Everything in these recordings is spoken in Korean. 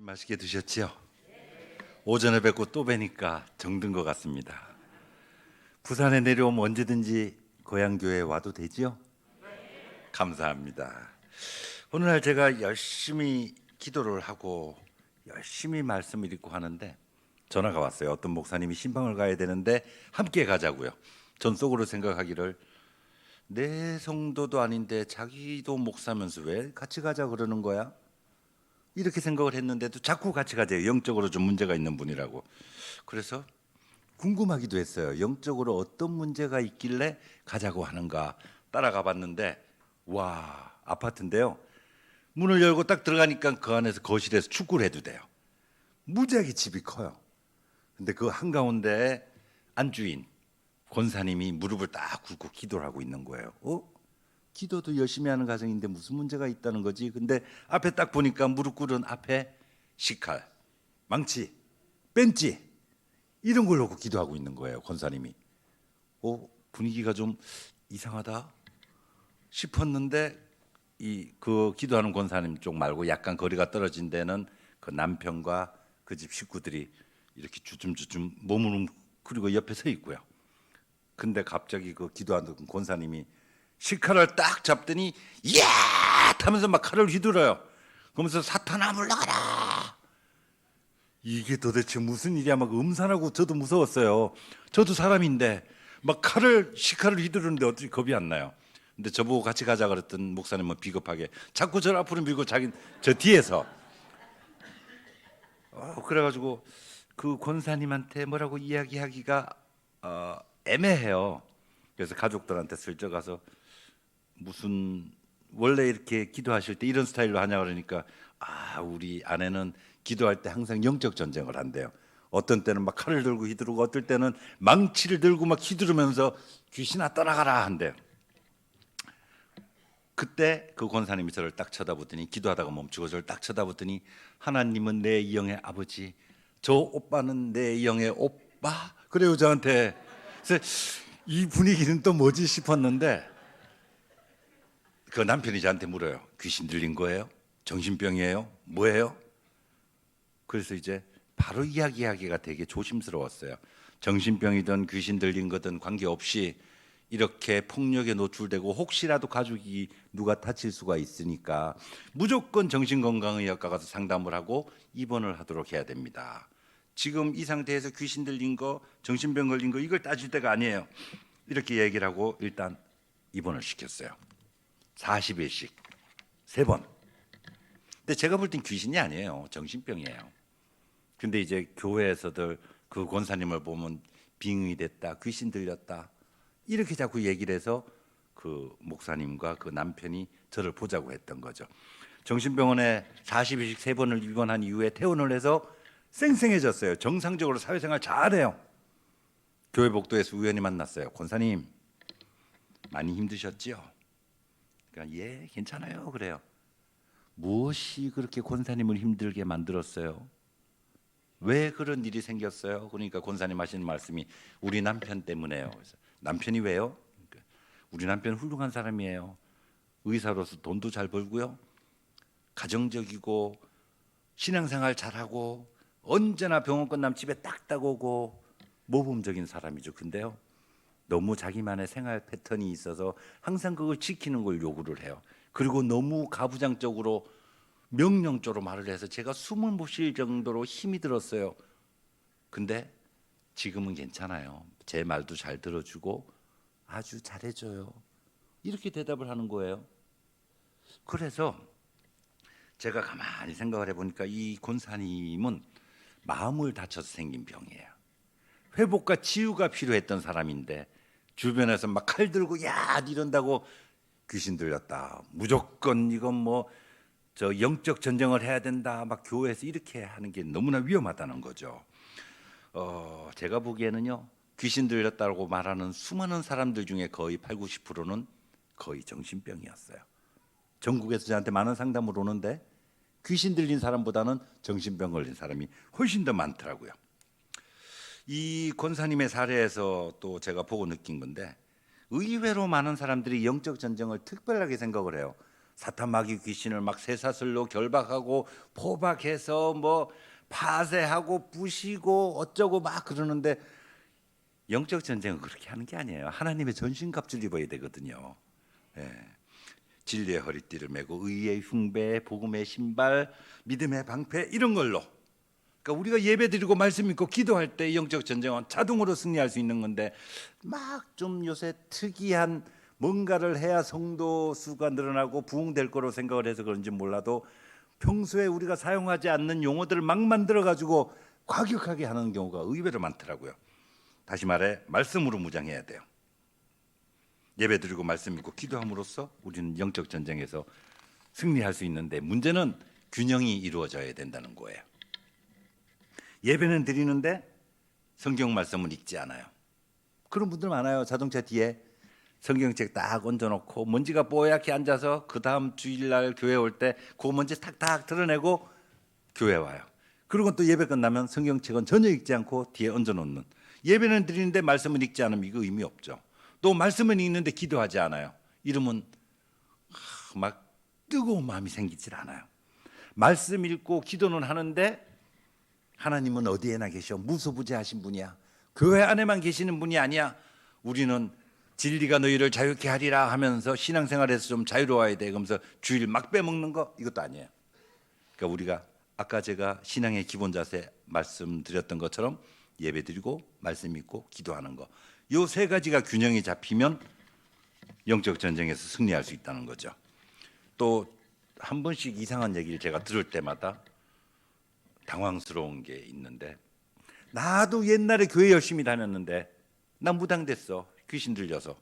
점심 맛있게 드셨지요? 오전에 뵙고 또 뵈니까 정든 것 같습니다. 부산에 내려오면 언제든지 고향 교회에 와도 되지요? 감사합니다. 오늘날 제가 열심히 기도를 하고 열심히 말씀을 읽고 하는데 전화가 왔어요. 어떤 목사님이 신방을 가야 되는데 함께 가자고요. 전 속으로 생각하기를 내 성도도 아닌데 자기도 목사면서 왜 같이 가자 그러는 거야? 이렇게 생각을 했는데도 자꾸 같이 가재요. 영적으로 좀 문제가 있는 분이라고. 그래서 궁금하기도 했어요. 영적으로 어떤 문제가 있길래 가자고 하는가 따라가 봤는데 와, 아파트인데요. 문을 열고 딱 들어가니까 그 안에서 거실에서 축구를 해도 돼요. 무지하게 집이 커요. 근데 그 한가운데에 안주인 권사님이 무릎을 딱 꿇고 기도를 하고 있는 거예요. 기도도 열심히 하는 가정인데 무슨 문제가 있다는 거지? 근데 앞에 딱 보니까 무릎 꿇은 앞에 식칼, 망치, 벤치 이런 걸 놓고 기도하고 있는 거예요. 권사님이. 분위기가 좀 이상하다 싶었는데 그 기도하는 권사님 쪽 말고 약간 거리가 떨어진 데는 그 남편과 그 집 식구들이 이렇게 주춤주춤 몸을 그리고 옆에 서 있고요. 근데 갑자기 그 기도하는 권사님이 식칼을 딱 잡더니 야! 하면서 막 칼을 휘둘러요. 그러면서 사탄아 물러가라. 이게 도대체 무슨 일이야? 막 음산하고 저도 무서웠어요. 저도 사람인데 막 식칼을 휘두르는데 어떻게 겁이 안 나요? 근데 저보고 같이 가자 그랬던 목사님은 비겁하게 자꾸 저를 앞으로 밀고 저 뒤에서 그래가지고 그 권사님한테 뭐라고 이야기하기가 애매해요. 그래서 가족들한테 슬쩍 가서 무슨 원래 이렇게 기도하실 때 이런 스타일로 하냐 그러니까 우리 아내는 기도할 때 항상 영적 전쟁을 한대요. 어떤 때는 막 칼을 들고 휘두르고 어떨 때는 망치를 들고 막 휘두르면서 귀신아 떠나가라 한대요. 그때 그 권사님이 저를 딱 쳐다보더니 기도하다가 멈추고 저를 딱 쳐다보더니 하나님은 내 영의 아버지, 저 오빠는 내 영의 오빠 그래요 저한테. 그래서 이 분위기는 또 뭐지 싶었는데 그 남편이 저한테 물어요. 귀신 들린 거예요? 정신병이에요? 뭐예요? 그래서 이제 바로 이야기하기가 되게 조심스러웠어요. 정신병이든 귀신 들린 거든 관계없이 이렇게 폭력에 노출되고 혹시라도 가족이 누가 다칠 수가 있으니까 무조건 정신건강의학과 가서 상담을 하고 입원을 하도록 해야 됩니다. 지금 이 상태에서 귀신 들린 거, 정신병 걸린 거 이걸 따질 때가 아니에요. 이렇게 얘기를 하고 일단 입원을 시켰어요. 40일씩 3번. 근데 제가 볼 땐 귀신이 아니에요. 정신병이에요. 근데 이제 교회에서들 그 권사님을 보면 빙의 됐다, 귀신 들렸다 이렇게 자꾸 얘기를 해서 그 목사님과 그 남편이 저를 보자고 했던 거죠. 정신병원에 40일씩 3번을 입원한 이후에 퇴원을 해서 쌩쌩해졌어요. 정상적으로 사회생활 잘해요. 교회 복도에서 우연히 만났어요. 권사님 많이 힘드셨죠? 그러니까 예 괜찮아요 그래요. 무엇이 그렇게 권사님을 힘들게 만들었어요? 왜 그런 일이 생겼어요? 그러니까 권사님 하시는 말씀이 우리 남편 때문에요. 그래서 남편이 왜요? 그러니까 우리 남편 훌륭한 사람이에요. 의사로서 돈도 잘 벌고요. 가정적이고 신앙생활 잘하고 언제나 병원 끝나면 집에 딱딱 오고 모범적인 사람이죠. 근데요. 너무 자기만의 생활 패턴이 있어서 항상 그걸 지키는 걸 요구를 해요. 그리고 너무 가부장적으로 명령적으로 말을 해서 제가 숨을 못 쉴 정도로 힘이 들었어요. 근데 지금은 괜찮아요. 제 말도 잘 들어주고 아주 잘해줘요. 이렇게 대답을 하는 거예요. 그래서 제가 가만히 생각을 해보니까 이 권사님은 마음을 다쳐서 생긴 병이에요. 회복과 치유가 필요했던 사람인데 주변에서 막 칼 들고 야 이런다고 귀신 들렸다. 무조건 이건 뭐 저 영적 전쟁을 해야 된다. 막 교회에서 이렇게 하는 게 너무나 위험하다는 거죠. 제가 보기에는요. 귀신 들렸다고 말하는 수많은 사람들 중에 거의 8, 90%는 거의 정신병이었어요. 전국에서 저한테 많은 상담을 오는데 귀신 들린 사람보다는 정신병 걸린 사람이 훨씬 더 많더라고요. 이 권사님의 사례에서 또 제가 보고 느낀 건데 의외로 많은 사람들이 영적 전쟁을 특별하게 생각을 해요. 사탄 마귀 귀신을 막 쇠사슬로 결박하고 포박해서 뭐 파쇄하고 부시고 어쩌고 막 그러는데 영적 전쟁은 그렇게 하는 게 아니에요. 하나님의 전신갑주를 입어야 되거든요. 예. 진리의 허리띠를 메고 의의 흉배, 복음의 신발, 믿음의 방패 이런 걸로. 그러니까 우리가 예배드리고 말씀 믿고 기도할 때 영적 전쟁은 자동으로 승리할 수 있는 건데 막 좀 요새 특이한 뭔가를 해야 성도 수가 늘어나고 부흥될 거로 생각을 해서 그런지 몰라도 평소에 우리가 사용하지 않는 용어들을 막 만들어 가지고 과격하게 하는 경우가 의외로 많더라고요. 다시 말해 말씀으로 무장해야 돼요. 예배드리고 말씀 믿고 기도함으로써 우리는 영적 전쟁에서 승리할 수 있는데 문제는 균형이 이루어져야 된다는 거예요. 예배는 드리는데 성경 말씀은 읽지 않아요. 그런 분들 많아요. 자동차 뒤에 성경책 딱 얹어놓고 먼지가 뽀얗게 앉아서 그 다음 주일날 교회 올 때 그 먼지 탁탁 드러내고 교회 와요. 그리고 또 예배 끝나면 성경책은 전혀 읽지 않고 뒤에 얹어놓는. 예배는 드리는데 말씀은 읽지 않으면 이거 의미 없죠. 또 말씀은 읽는데 기도하지 않아요. 이러면 막 뜨거운 마음이 생기질 않아요. 말씀 읽고 기도는 하는데 하나님은 어디에나 계셔 무소부재하신 분이야. 교회 안에만 계시는 분이 아니야. 우리는 진리가 너희를 자유케 하리라 하면서 신앙생활에서 좀 자유로워야 돼. 그러면서 주일 막 빼먹는 거 이것도 아니에요. 그러니까 우리가 아까 제가 신앙의 기본 자세 말씀드렸던 것처럼 예배드리고 말씀 읽고 기도하는 거. 요 세 가지가 균형이 잡히면 영적 전쟁에서 승리할 수 있다는 거죠. 또 한 번씩 이상한 얘기를 제가 들을 때마다 당황스러운 게 있는데 나도 옛날에 교회 열심히 다녔는데 나 무당됐어. 귀신 들려서.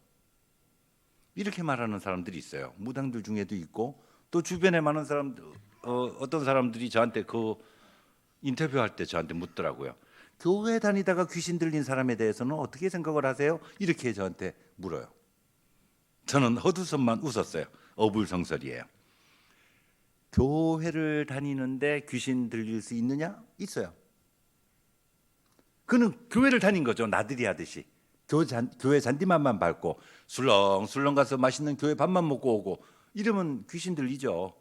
이렇게 말하는 사람들이 있어요. 무당들 중에도 있고 또 주변에 많은 사람들 어떤 사람들이 저한테 그 인터뷰할 때 저한테 묻더라고요. 교회 다니다가 귀신 들린 사람에 대해서는 어떻게 생각을 하세요? 이렇게 저한테 물어요. 저는 헛웃음만 웃었어요. 어불성설이에요. 교회를 다니는데 귀신 들릴 수 있느냐? 있어요. 그는 교회를 다닌 거죠. 나들이 하듯이. 교회 잔디만만 밟고 술렁술렁 가서 맛있는 교회 밥만 먹고 오고 이러면 귀신 들리죠.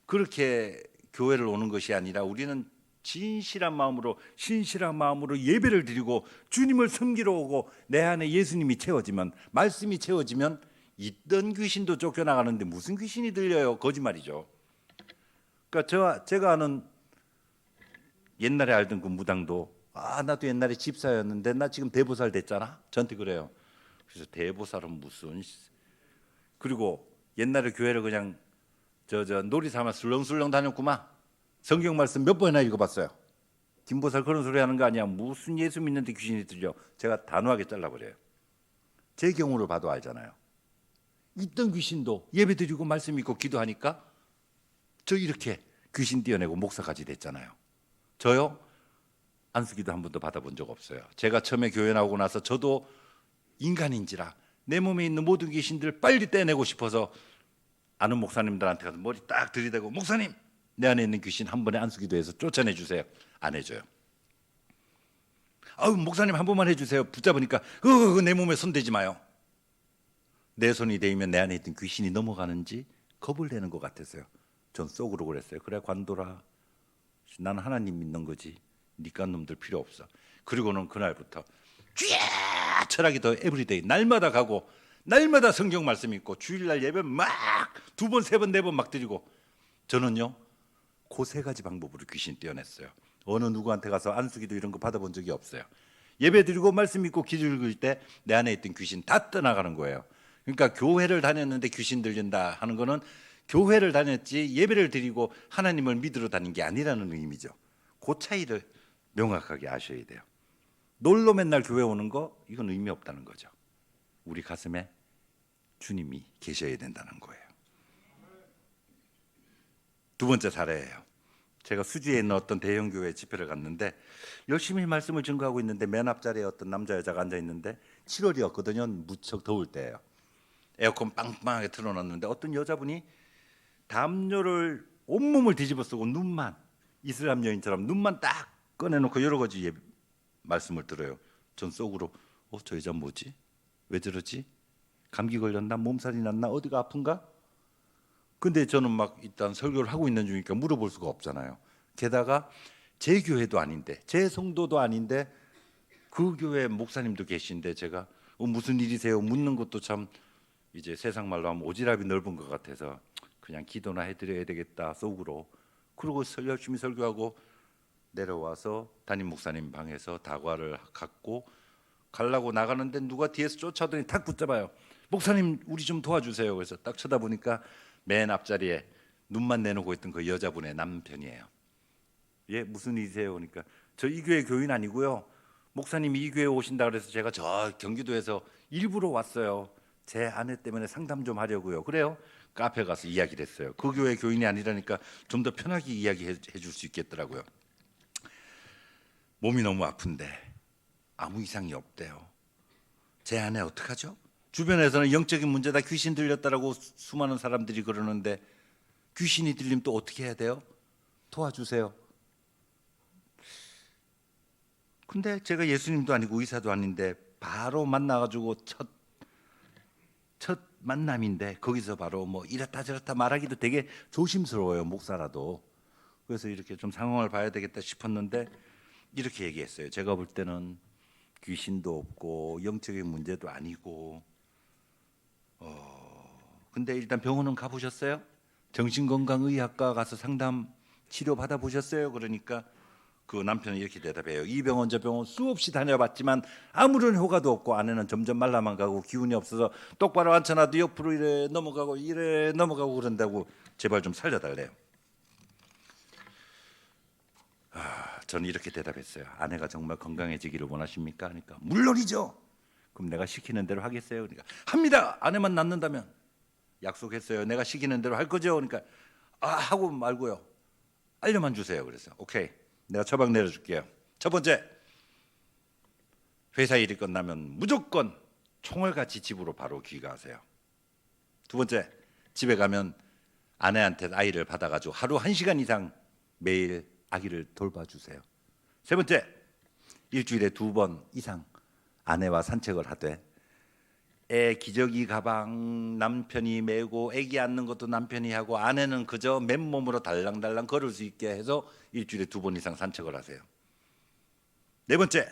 그렇게 교회를 오는 것이 아니라 우리는 진실한 마음으로 신실한 마음으로 예배를 드리고 주님을 섬기러 오고 내 안에 예수님이 채워지면 말씀이 채워지면 있던 귀신도 쫓겨나가는데 무슨 귀신이 들려요? 거짓말이죠. 그러니까 제가 아는 옛날에 알던 그 무당도 나도 옛날에 집사였는데 나 지금 대보살 됐잖아. 저한테 그래요. 그래서 대보살은 무슨 그리고 옛날에 교회를 그냥 저 놀이 삼아 술렁술렁 다녔구만. 성경 말씀 몇 번이나 읽어봤어요. 김보살 그런 소리 하는 거 아니야. 무슨 예수 믿는데 귀신이 들려. 제가 단호하게 잘라버려요. 제 경우를 봐도 알잖아요. 있던 귀신도 예배드리고 말씀 읽고 기도하니까 저 이렇게 귀신 띄어내고 목사까지 됐잖아요. 저요? 안수기도 한 번도 받아본 적 없어요. 제가 처음에 교회 나오고 나서 저도 인간인지라 내 몸에 있는 모든 귀신들 빨리 떼내고 싶어서 아는 목사님들한테 가서 머리 딱 들이대고 목사님 내 안에 있는 귀신 한 번에 안수기도 해서 쫓아내 주세요. 안 해줘요. 목사님 한 번만 해주세요. 붙잡으니까 내 몸에 손대지 마요. 내 손이 대이면 내 안에 있던 귀신이 넘어가는지 겁을 내는 것 같았어요. 전 속으로 그랬어요. 그래 관둬라. 나는 하나님 믿는 거지. 니까 놈들 필요 없어. 그리고는 그날부터 쥐야 철학이 더 에브리데이 날마다 가고 날마다 성경 말씀 읽고 주일날 예배 막 2번, 3번, 4번 막 드리고 저는요 그 3가지 방법으로 귀신 떼어냈어요. 어느 누구한테 가서 안수기도 이런 거 받아본 적이 없어요. 예배 드리고 말씀 읽고 기도 읽을 때 내 안에 있던 귀신 다 떠나가는 거예요. 그러니까 교회를 다녔는데 귀신 들린다 하는 거는 교회를 다녔지 예배를 드리고 하나님을 믿으러 다닌 게 아니라는 의미죠. 그 차이를 명확하게 아셔야 돼요. 놀러 맨날 교회 오는 거 이건 의미 없다는 거죠. 우리 가슴에 주님이 계셔야 된다는 거예요. 두 번째 사례예요. 제가 수지에 있는 어떤 대형 교회 집회를 갔는데 열심히 말씀을 증거하고 있는데 맨 앞자리에 어떤 남자 여자가 앉아 있는데 7월이었거든요. 무척 더울 때예요. 에어컨 빵빵하게 틀어놨는데 어떤 여자분이 담요를 온몸을 뒤집어 쓰고 눈만 이슬람 여인처럼 눈만 딱 꺼내놓고 여러 가지 말씀을 들어요. 전 속으로 저 여자 뭐지? 왜 저러지? 감기 걸렸나? 몸살이 났나? 어디가 아픈가? 근데 저는 막 일단 설교를 하고 있는 중이니까 물어볼 수가 없잖아요. 게다가 제 교회도 아닌데, 제 성도도 아닌데 그 교회 목사님도 계신데 제가 무슨 일이세요? 묻는 것도 참 이제 세상 말로 하면 오지랖이 넓은 것 같아서 그냥 기도나 해드려야 되겠다 속으로. 그러고 열심히 설교하고 내려와서 담임 목사님 방에서 다과를 갖고 가려고 나가는데 누가 뒤에서 쫓아오더니 탁 붙잡아요. 목사님 우리 좀 도와주세요. 그래서 딱 쳐다보니까 맨 앞자리에 눈만 내놓고 있던 그 여자분의 남편이에요. 예, 무슨 일이세요? 그러니까 저 이 교회 교인 아니고요. 목사님이 이 교회 오신다 그래서 제가 저 경기도에서 일부러 왔어요. 제 아내 때문에 상담 좀 하려고요. 그래요? 카페 가서 이야기를 했어요. 그 교회 교인이 아니라니까 좀 더 편하게 이야기해 줄 수 있겠더라고요. 몸이 너무 아픈데 아무 이상이 없대요. 제 아내 어떡하죠? 주변에서는 영적인 문제다, 귀신 들렸다라고 수많은 사람들이 그러는데 귀신이 들리면 또 어떻게 해야 돼요? 도와주세요. 근데 제가 예수님도 아니고 의사도 아닌데 바로 만나가지고 첫 만남인데 거기서 바로 뭐 이렇다 저렇다 말하기도 되게 조심스러워요, 목사라도. 그래서 이렇게 좀 상황을 봐야 되겠다 싶었는데 이렇게 얘기했어요. 제가 볼 때는 귀신도 없고 영적인 문제도 아니고 근데 일단 병원은 가보셨어요? 정신건강의학과 가서 상담 치료 받아보셨어요? 그러니까 그 남편이 이렇게 대답해요. 이 병원 저 병원 수없이 다녀봤지만 아무런 효과도 없고 아내는 점점 말라만 가고 기운이 없어서 똑바로 앉혀놔도 옆으로 이래 넘어가고 그런다고 제발 좀 살려달래요. 저는 이렇게 대답했어요. 아내가 정말 건강해지기를 원하십니까? 그러니까 물론이죠. 그럼 내가 시키는 대로 하겠어요? 그러니까 합니다. 아내만 낫는다면. 약속했어요. 내가 시키는 대로 할 거죠? 그러니까 하고 말고요. 알려만 주세요. 그래서 오케이. 내가 처방 내려줄게요. 첫 번째, 회사 일이 끝나면 무조건 총을 같이 집으로 바로 귀가하세요. 두 번째, 집에 가면 아내한테 아이를 받아가지고 하루 1시간 이상 매일 아기를 돌봐주세요. 세 번째, 일주일에 2번 이상 아내와 산책을 하되 애 기저귀 가방 남편이 메고 아기 안는 것도 남편이 하고 아내는 그저 맨몸으로 달랑달랑 걸을 수 있게 해서 일주일에 2번 이상 산책을 하세요. 네 번째,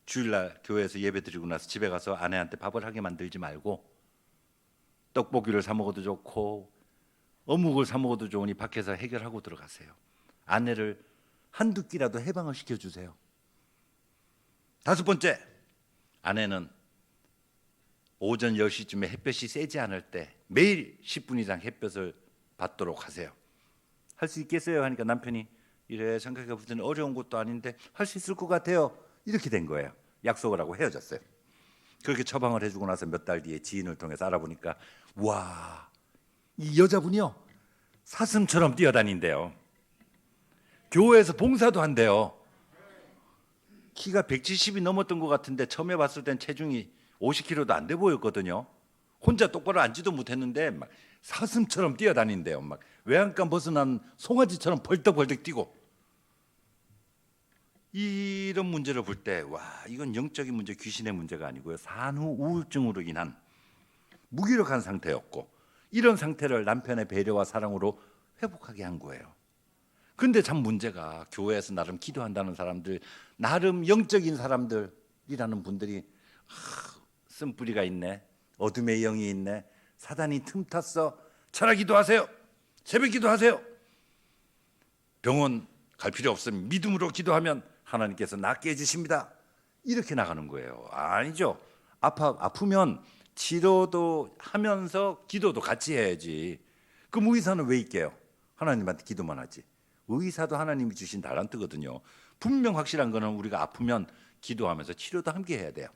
주일날 교회에서 예배 드리고 나서 집에 가서 아내한테 밥을 하게 만들지 말고 떡볶이를 사 먹어도 좋고 어묵을 사 먹어도 좋으니 밖에서 해결하고 들어가세요. 아내를 한두 끼라도 해방을 시켜주세요. 다섯 번째, 아내는 오전 10시쯤에 햇볕이 세지 않을 때 매일 10분 이상 햇볕을 받도록 하세요. 할 수 있겠어요? 하니까 남편이 이래 생각해 보더니 어려운 것도 아닌데 할 수 있을 것 같아요. 이렇게 된 거예요. 약속을 하고 헤어졌어요. 그렇게 처방을 해주고 나서 몇 달 뒤에 지인을 통해서 알아보니까 와, 이 여자분이요 사슴처럼 뛰어다닌대요. 교회에서 봉사도 한대요. 키가 170이 넘었던 것 같은데 처음에 봤을 땐 체중이 50kg도 안 돼 보였거든요. 혼자 똑바로 앉지도 못했는데 막 사슴처럼 뛰어다닌대요. 막 외양간 벗어난 송아지처럼 벌떡벌떡 뛰고. 이런 문제를 볼 때 와, 이건 영적인 문제, 귀신의 문제가 아니고요. 산후 우울증으로 인한 무기력한 상태였고 이런 상태를 남편의 배려와 사랑으로 회복하게 한 거예요. 근데 참 문제가 교회에서 나름 기도한다는 사람들, 나름 영적인 사람들이라는 분들이 쓴뿌리가 있네, 어둠의 영이 있네, 사단이 틈탔어, 철야 기도하세요, 새벽 기도하세요, 병원 갈 필요 없으면 믿음으로 기도하면 하나님께서 낫게 해주십니다. 이렇게 나가는 거예요. 아니죠. 아프면 치료도 하면서 기도도 같이 해야지. 그럼 의사는 왜 있게요? 하나님한테 기도만 하지. 의사도 하나님이 주신 달란트거든요. 분명 확실한 거는 우리가 아프면 기도하면서 치료도 함께 해야 돼요.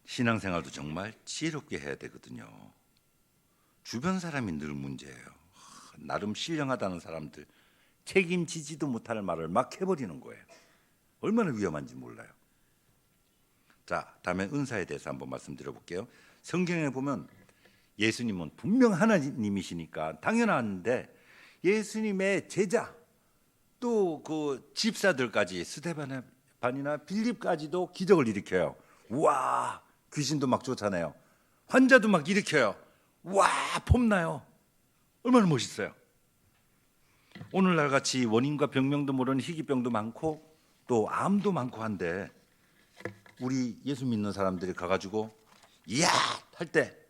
신앙생활도 정말 지혜롭게 해야 되거든요. 주변 사람이 늘 문제예요. 나름 신령하다는 사람들 책임지지도 못할 말을 막 해버리는 거예요. 얼마나 위험한지 몰라요. 자, 다음에 은사에 대해서 한번 말씀드려볼게요. 성경에 보면 예수님은 분명 하나님이시니까 당연한데 예수님의 제자 또 그 집사들까지 스데반이나 빌립까지도 기적을 일으켜요. 와, 귀신도 막 쫓아내요. 환자도 막 일으켜요. 와, 폼나요. 얼마나 멋있어요. 오늘날 같이 원인과 병명도 모르는 희귀병도 많고 또 암도 많고 한데 우리 예수 믿는 사람들이 가가지고 이야 할 때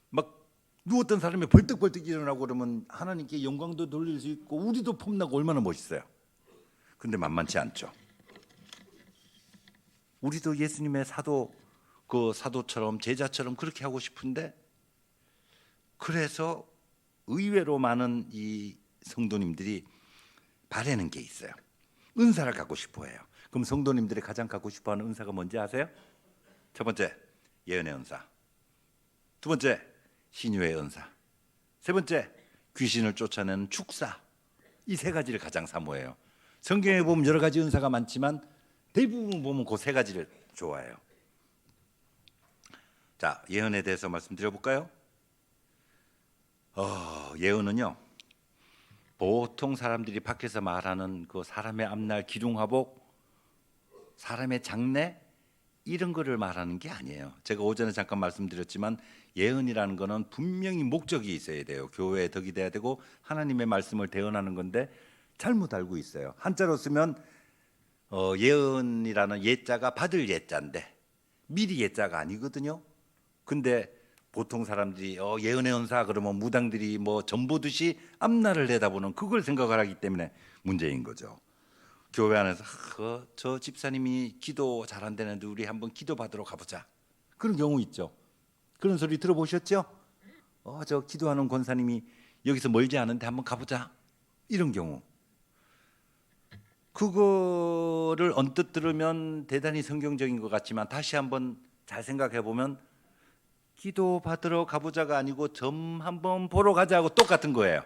막 누웠던 사람이 벌떡벌떡 일어나고 그러면 하나님께 영광도 돌릴 수 있고 우리도 폼나고 얼마나 멋있어요. 근데 만만치 않죠. 우리도 예수님의 사도처럼 제자처럼 그렇게 하고 싶은데, 그래서 의외로 많은 이 성도님들이 바라는 게 있어요. 은사를 갖고 싶어해요. 그럼 성도님들이 가장 갖고 싶어하는 은사가 뭔지 아세요? 첫 번째, 예언의 은사. 두 번째, 신유의 은사. 세 번째, 귀신을 쫓아내는 축사. 이 세 가지를 가장 사모해요. 성경에 보면 여러 가지 은사가 많지만 대부분 보면 그 세 가지를 좋아해요. 자, 예언에 대해서 말씀드려 볼까요? 예언은요, 보통 사람들이 밖에서 말하는 그 사람의 앞날 기둥화복, 사람의 장래 이런 거를 말하는 게 아니에요. 제가 오전에 잠깐 말씀드렸지만 예언이라는 거는 분명히 목적이 있어야 돼요. 교회에 덕이 돼야 되고 하나님의 말씀을 대언하는 건데 잘못 알고 있어요. 한자로 쓰면 예언이라는 예자가 받을 예자인데 미리 예자가 아니거든요. 근데 보통 사람들이 예언의 은사 그러면 무당들이 뭐 전보듯이 앞날을 내다보는 그걸 생각을 하기 때문에 문제인 거죠. 교회 안에서 저 집사님이 기도 잘한다는데 우리 한번 기도 받으러 가보자, 그런 경우 있죠. 그런 소리 들어보셨죠? 저 기도하는 권사님이 여기서 멀지 않은데 한번 가보자, 이런 경우. 그거를 언뜻 들으면 대단히 성경적인 것 같지만 다시 한번 잘 생각해 보면 기도 받으러 가보자가 아니고 점 한번 보러 가자고 똑같은 거예요.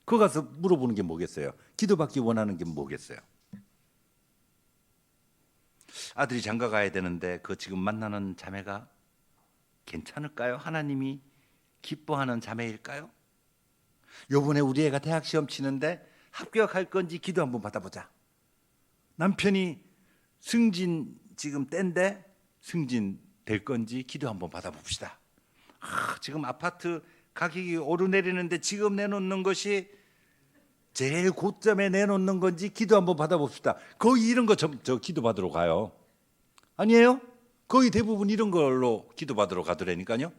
그거 가서 물어보는 게 뭐겠어요? 기도받기 원하는 게 뭐겠어요? 아들이 장가 가야 되는데 그 지금 만나는 자매가 괜찮을까요? 하나님이 기뻐하는 자매일까요? 요번에 우리 애가 대학 시험 치는데 합격할 건지 기도 한번 받아보자. 남편이 승진 지금 때인데 승진 될 건지 기도 한번 받아봅시다. 지금 아파트 가격이 오르내리는데 지금 내놓는 것이 제일 고점에 내놓는 건지 기도 한번 받아봅시다. 거의 이런 거 저 기도 받으러 가요. 아니에요? 거의 대부분 이런 걸로 기도 받으러 가더라니까요.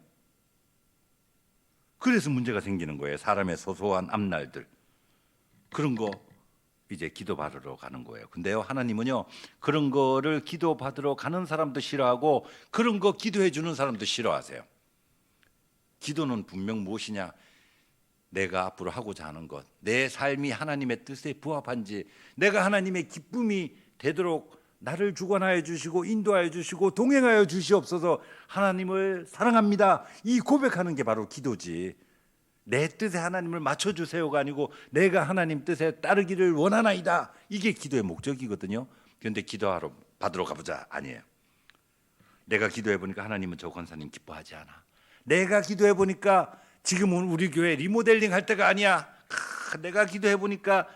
그래서 문제가 생기는 거예요. 사람의 소소한 앞날들, 그런 거 이제 기도 받으러 가는 거예요. 근데요, 하나님은요, 그런 거를 기도 받으러 가는 사람도 싫어하고 그런 거 기도해 주는 사람도 싫어하세요. 기도는 분명 무엇이냐? 내가 앞으로 하고자 하는 것, 내 삶이 하나님의 뜻에 부합한지, 내가 하나님의 기쁨이 되도록 나를 주관하여 주시고 인도하여 주시고 동행하여 주시옵소서, 하나님을 사랑합니다, 이 고백하는 게 바로 기도지. 내 뜻에 하나님을 맞춰주세요가 아니고 내가 하나님 뜻에 따르기를 원하나이다, 이게 기도의 목적이거든요. 그런데 기도하러 받으러 가보자 아니에요. 내가 기도해 보니까 하나님은 저 권사님 기뻐하지 않아. 내가 기도해 보니까 지금은 우리 교회 리모델링 할 때가 아니야. 내가 기도해 보니까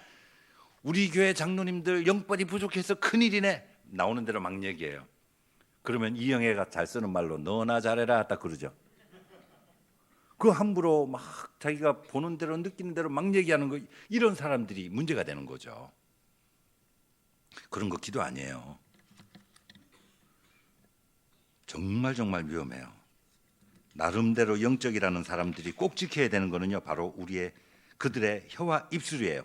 우리 교회 장로님들 영빨이 부족해서 큰일이네. 나오는 대로 막 얘기해요. 그러면 이영애가 잘 쓰는 말로 너나 잘해라 딱 그러죠. 그 함부로 막 자기가 보는 대로 느끼는 대로 막 얘기하는 거, 이런 사람들이 문제가 되는 거죠. 그런 거 기도 아니에요. 정말 위험해요. 나름대로 영적이라는 사람들이 꼭 지켜야 되는 거는요, 바로 그들의 혀와 입술이에요.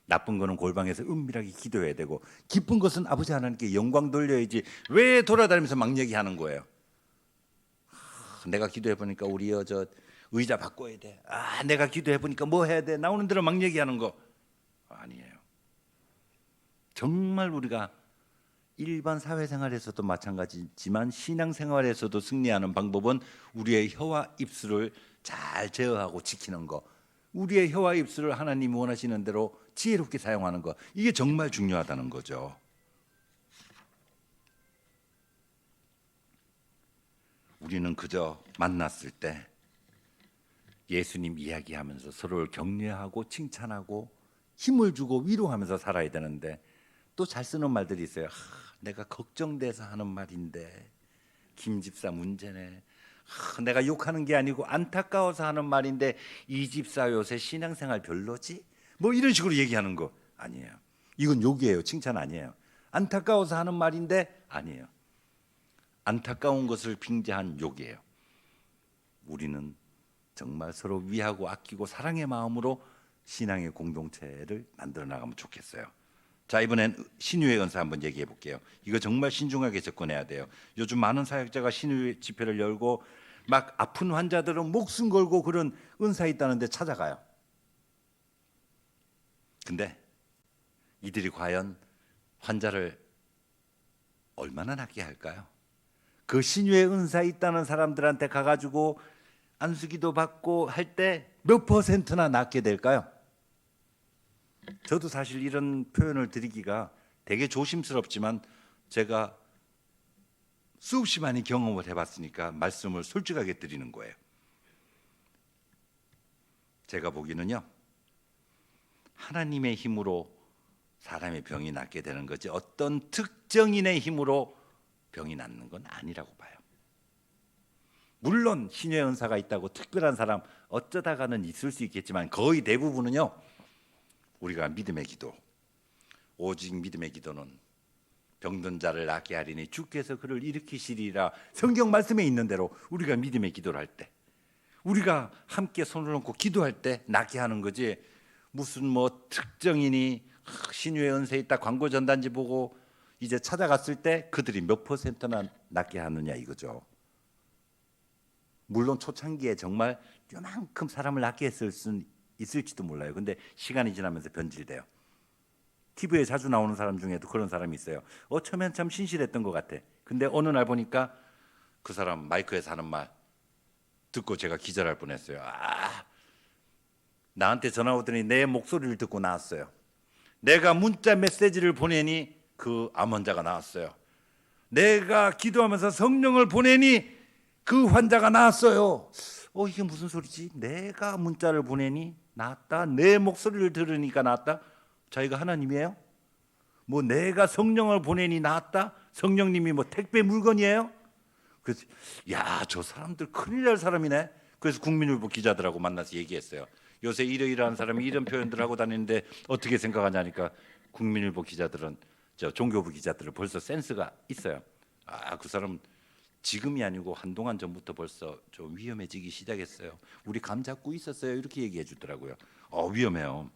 나쁜 거는 골방에서 은밀하게 기도해야 되고, 기쁜 것은 아버지 하나님께 영광 돌려야지. 왜 돌아다니면서 막 얘기하는 거예요? 내가 기도해 보니까 우리 저 의자 바꿔야 돼. 내가 기도해 보니까 뭐 해야 돼. 나오는 대로 막 얘기하는 거 아니에요. 정말 우리가 일반 사회생활에서도 마찬가지지만 신앙생활에서도 승리하는 방법은 우리의 혀와 입술을 잘 제어하고 지키는 거, 우리의 혀와 입술을 하나님이 원하시는 대로 지혜롭게 사용하는 거, 이게 정말 중요하다는 거죠. 우리는 그저 만났을 때 예수님 이야기하면서 서로를 격려하고 칭찬하고 힘을 주고 위로하면서 살아야 되는데, 또 잘 쓰는 말들이 있어요. 내가 걱정돼서 하는 말인데, 김 집사 문제네. 내가 욕하는 게 아니고 안타까워서 하는 말인데 이 집사 요새 신앙생활 별로지? 뭐 이런 식으로 얘기하는 거 아니에요. 이건 욕이에요. 칭찬 아니에요. 안타까워서 하는 말인데 아니에요. 안타까운 것을 빙자한 욕이에요. 우리는 정말 서로 위하고 아끼고 사랑의 마음으로 신앙의 공동체를 만들어 나가면 좋겠어요. 자, 이번엔 신유의 은사 한번 얘기해 볼게요. 이거 정말 신중하게 접근해야 돼요. 요즘 많은 사역자가 신유 집회를 열고 막 아픈 환자들은 목숨 걸고 그런 은사 있다는데 찾아가요. 근데 이들이 과연 환자를 얼마나 낫게 할까요? 그 신유의 은사 있다는 사람들한테 가가지고 안수기도 받고 할 때 몇 퍼센트나 낫게 될까요? 저도 사실 이런 표현을 드리기가 되게 조심스럽지만 제가 수없이 많이 경험을 해봤으니까 말씀을 솔직하게 드리는 거예요. 제가 보기는요, 하나님의 힘으로 사람의 병이 낫게 되는 거지 어떤 특정인의 힘으로 병이 낫는 건 아니라고 봐요. 물론 신의 은사가 있다고 특별한 사람 어쩌다가는 있을 수 있겠지만 거의 대부분은요, 우리가 믿음의 기도, 오직 믿음의 기도는 병든 자를 낫게 하리니 주께서 그를 일으키시리라 성경 말씀에 있는 대로 우리가 믿음의 기도를 할 때, 우리가 함께 손을 얹고 기도할 때 낫게 하는 거지, 무슨 뭐 특정인이 신유의 은혜 있다 광고 전단지 보고 이제 찾아갔을 때 그들이 몇 퍼센트나 낫게 하느냐 이거죠. 물론 초창기에 정말 요만큼 사람을 낫게 했을 수는 있을지도 몰라요. 근데 시간이 지나면서 변질돼요. TV에 자주 나오는 사람 중에도 그런 사람이 있어요. 처음엔 참 신실했던 것 같아. 근데 어느 날 보니까 그 사람 마이크에서 하는 말 듣고 제가 기절할 뻔했어요. 나한테 전화 오더니 내 목소리를 듣고 나왔어요. 내가 문자 메시지를 보내니 그 암 환자가 나왔어요. 내가 기도하면서 성령을 보내니 그 환자가 나았어요. 이게 무슨 소리지? 내가 문자를 보내니 나았다. 내 목소리를 들으니까 나았다. 자기가 하나님이에요? 뭐 내가 성령을 보내니 나았다? 성령님이 뭐 택배 물건이에요? 그래서 저 사람들 큰일 날 사람이네. 그래서 국민일보 기자들하고 만나서 얘기했어요. 요새 이러이러한 사람이 이런 표현들 하고 다니는데 어떻게 생각하냐니까 국민일보 기자들은 저 종교부 기자들은 벌써 센스가 있어요. 그 사람 지금이 아니고 한동안 전부터 벌써 좀 위험해지기 시작했어요. 우리 감 잡고 있었어요. 이렇게 얘기해 주더라고요. 위험해요.